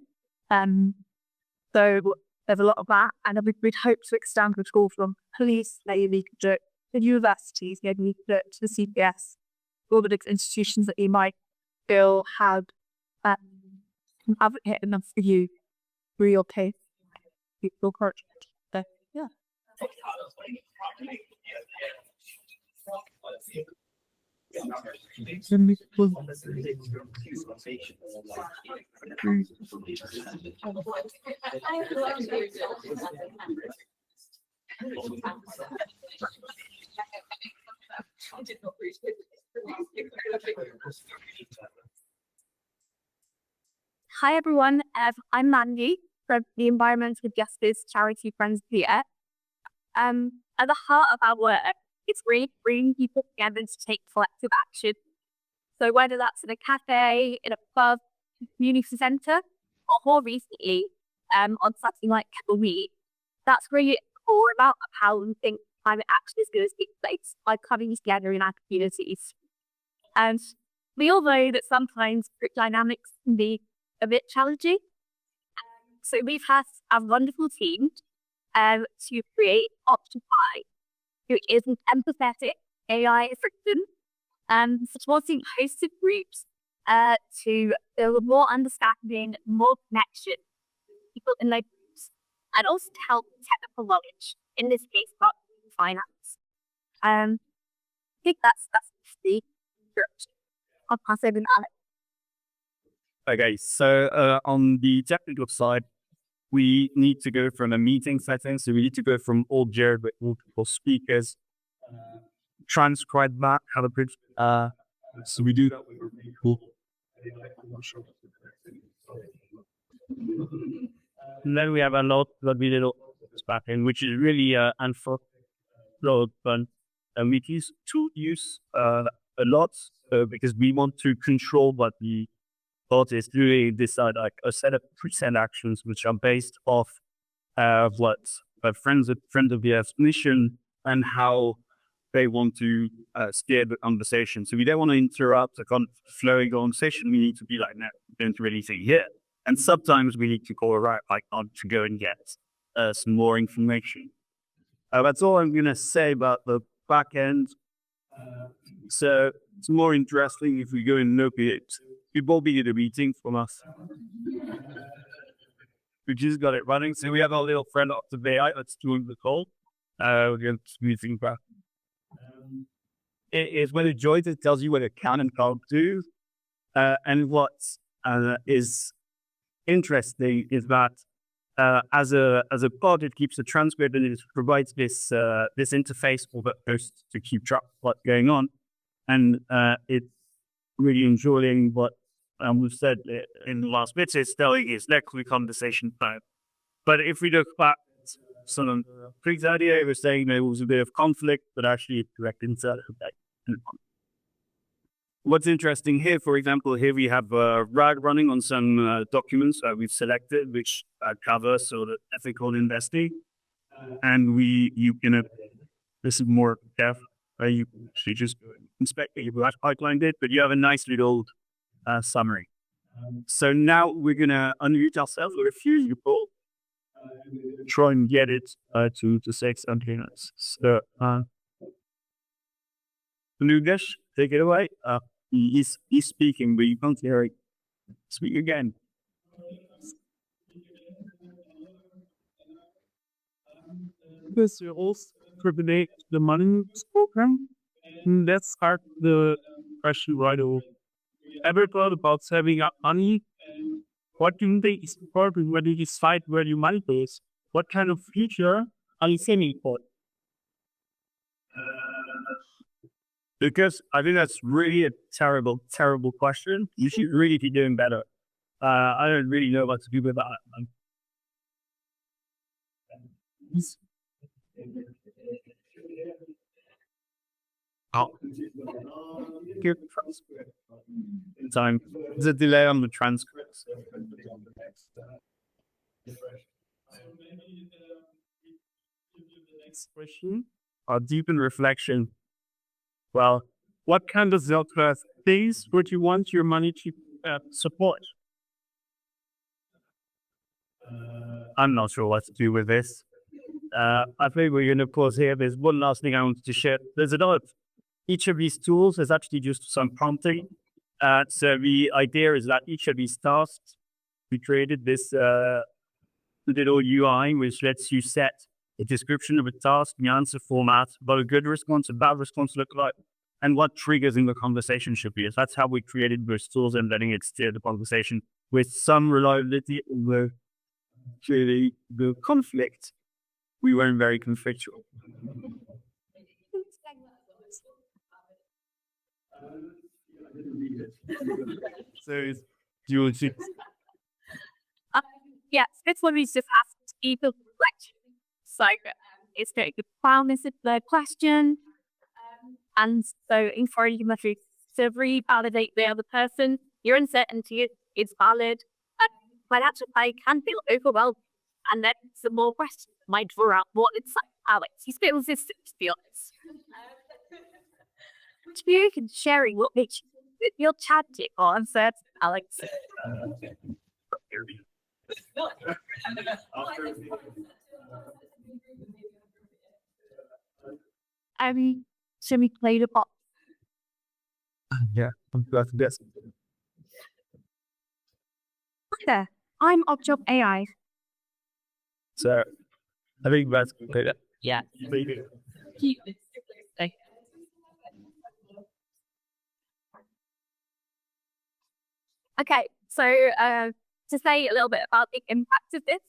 So there's a lot of that, and we'd hope to extend the tool from police, maybe to universities, maybe to the CPS, all the institutions that you might feel had an advocate enough for you, for your case, your courage. So, yeah. Hi everyone, I'm Mandy from the Environmental Justice Charity Friends here. At the heart of our work, it's really bringing people together to take collective action. So whether that's in a cafe, in a pub, community centre, or more recently, on something like Kettle Meet, that's really all about how we think climate action is going to take place by coming together in our communities. And we all know that sometimes group dynamics can be a bit challenging. So we've had a wonderful team to create Optify, who is an empathetic AI assistant, supporting hosted groups to build more understanding, more connection with people in their groups, and also to help technical knowledge, in this case, about finance. I think that's the I'll pass over to Alex.
Okay, so on the technical side, we need to go from a meeting setting. So we need to go from all shared with multiple speakers, transcribe that, have a bridge. So we do that with people. And then we have a lot that we did back in, which is really unfor lot of fun. And we use a lot because we want to control what the bot is doing. Decide like a set of present actions which are based off what friends of the definition and how they want to steer the conversation. So we don't want to interrupt a flowing conversation. We need to be like, no, don't do anything here. And sometimes we need to call around, like, on to go and get some more information. That's all I'm going to say about the back end. So it's more interesting if we go and look at it. People be at a meeting from us. We just got it running. So we have our little friend of the AI that's doing the call. We're going to be thinking about it is when it joins, it tells you what it can and can't do. And what is interesting is that as a pod, it keeps a transcript and it provides this interface for the host to keep track of what's going on. And it's really enjoying what we've said in the last bit. It's telling is next conversation time. But if we look back sort of previous idea, we were saying there was a bit of conflict, but actually it's direct inside of that. What's interesting here, for example, here we have RAG running on some documents we've selected, which cover sort of ethical investing. And this is more depth, you actually just inspect it, you outlined it, but you have a nice little summary. So now we're going to unmute ourselves with a few people, try and get it to 6 minutes. So, Lugesh, take it away. He's speaking, but you can't hear it. Speak again.
This will also coordinate the money program. Let's start the question right away. Ever thought about saving up money? What do you think is important when you decide where your money goes? What kind of future are you saving for?
Because I think that's really a terrible, terrible question. You should really be doing better. I don't really know what to do with that. Time. There's a delay on the transcripts. Next question. Deepen reflection. Well, what kind of self-class things would you want your money to support? I'm not sure what to do with this. I think we're going to pause here. There's one last thing I wanted to share. There's a lot of each of these tools is actually just some prompting. So the idea is that each of these tasks, we created this little UI which lets you set a description of a task, the answer format, what a good response, a bad response look like, and what triggers in the conversation should be. That's how we created those tools and letting it steer the conversation with some reliability. Although clearly the conflict, we weren't very conflictual. So, do you want to?
Yes, this one is just asked people reflection. So it's very good promise of the question. And so encouraging them to revalidate the other person. Your uncertainty is valid. Financial play can feel overwhelming. And then some more questions might draw out what it's like. Alex, he's a bit resistant, to be honest. You can sharing what makes you feel chatty or uncertain, Alex. Should we play the bot?
Yeah, I'm glad to guess.
Hi there, I'm Object AI.
So, I think that's good.
Yeah.
Okay, so to say a little bit about the impact of this,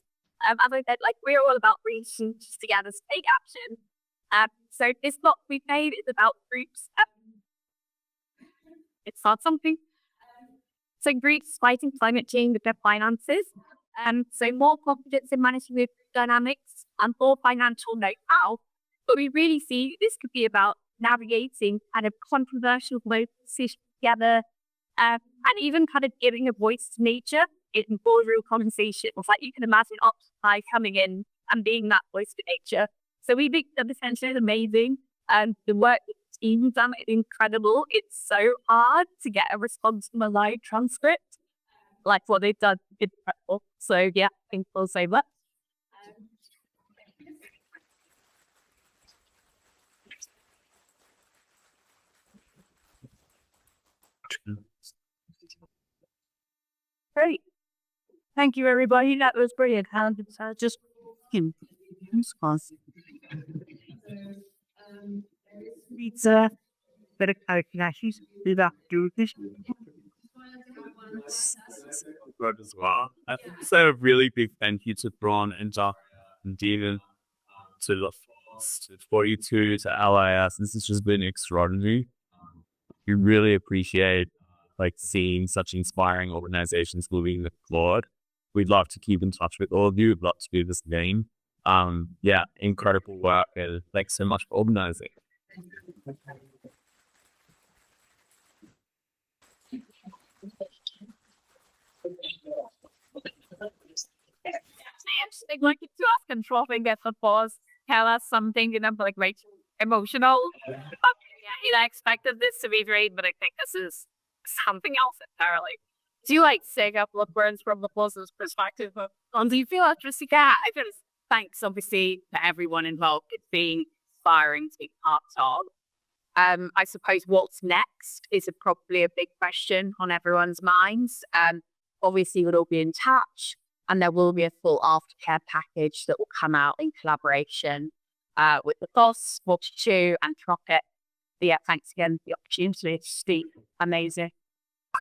as I said, like we're all about reaching together to take action. So this block we've made is about groups. It's not something. So groups fighting climate change with their finances. So more confidence in managing the dynamics and more financial know-how. But we really see this could be about navigating kind of controversial global decisions together, and even kind of giving a voice to nature in boardroom conversations. Like you can imagine Occupy coming in and being that voice to nature. So we think the potential is amazing, and the work that the team's done is incredible. It's so hard to get a response from a live transcript. Like what they've done is incredible. So yeah, I think we'll say that.
Great. Thank you, everybody. That was brilliant. And just pizza, better calculations. Did I do this?
Good as well. I want to say a really big thank you to Bron and John and Devin, to the to 42, to LIS. This has just been extraordinary. We really appreciate like seeing such inspiring organizations moving forward. We'd love to keep in touch with all of you. We'd love to do this again. Yeah, incredible work, and thanks so much for organizing.
I'd like you to ask Anthropic at the pause, tell us something, like very emotional. Yeah, I expected this to be great, but I think this is something else entirely. Do you say a couple of words from the positive perspective of, do you feel interesting? Yeah, I feel thanks obviously to everyone involved. It's been inspiring to be part of. I suppose what's next is probably a big question on everyone's minds. Obviously we'll all be in touch, and there will be a full aftercare package that will come out in collaboration with the boss, 42, and Anthropic. But yeah, thanks again for the opportunity to speak. Amazing.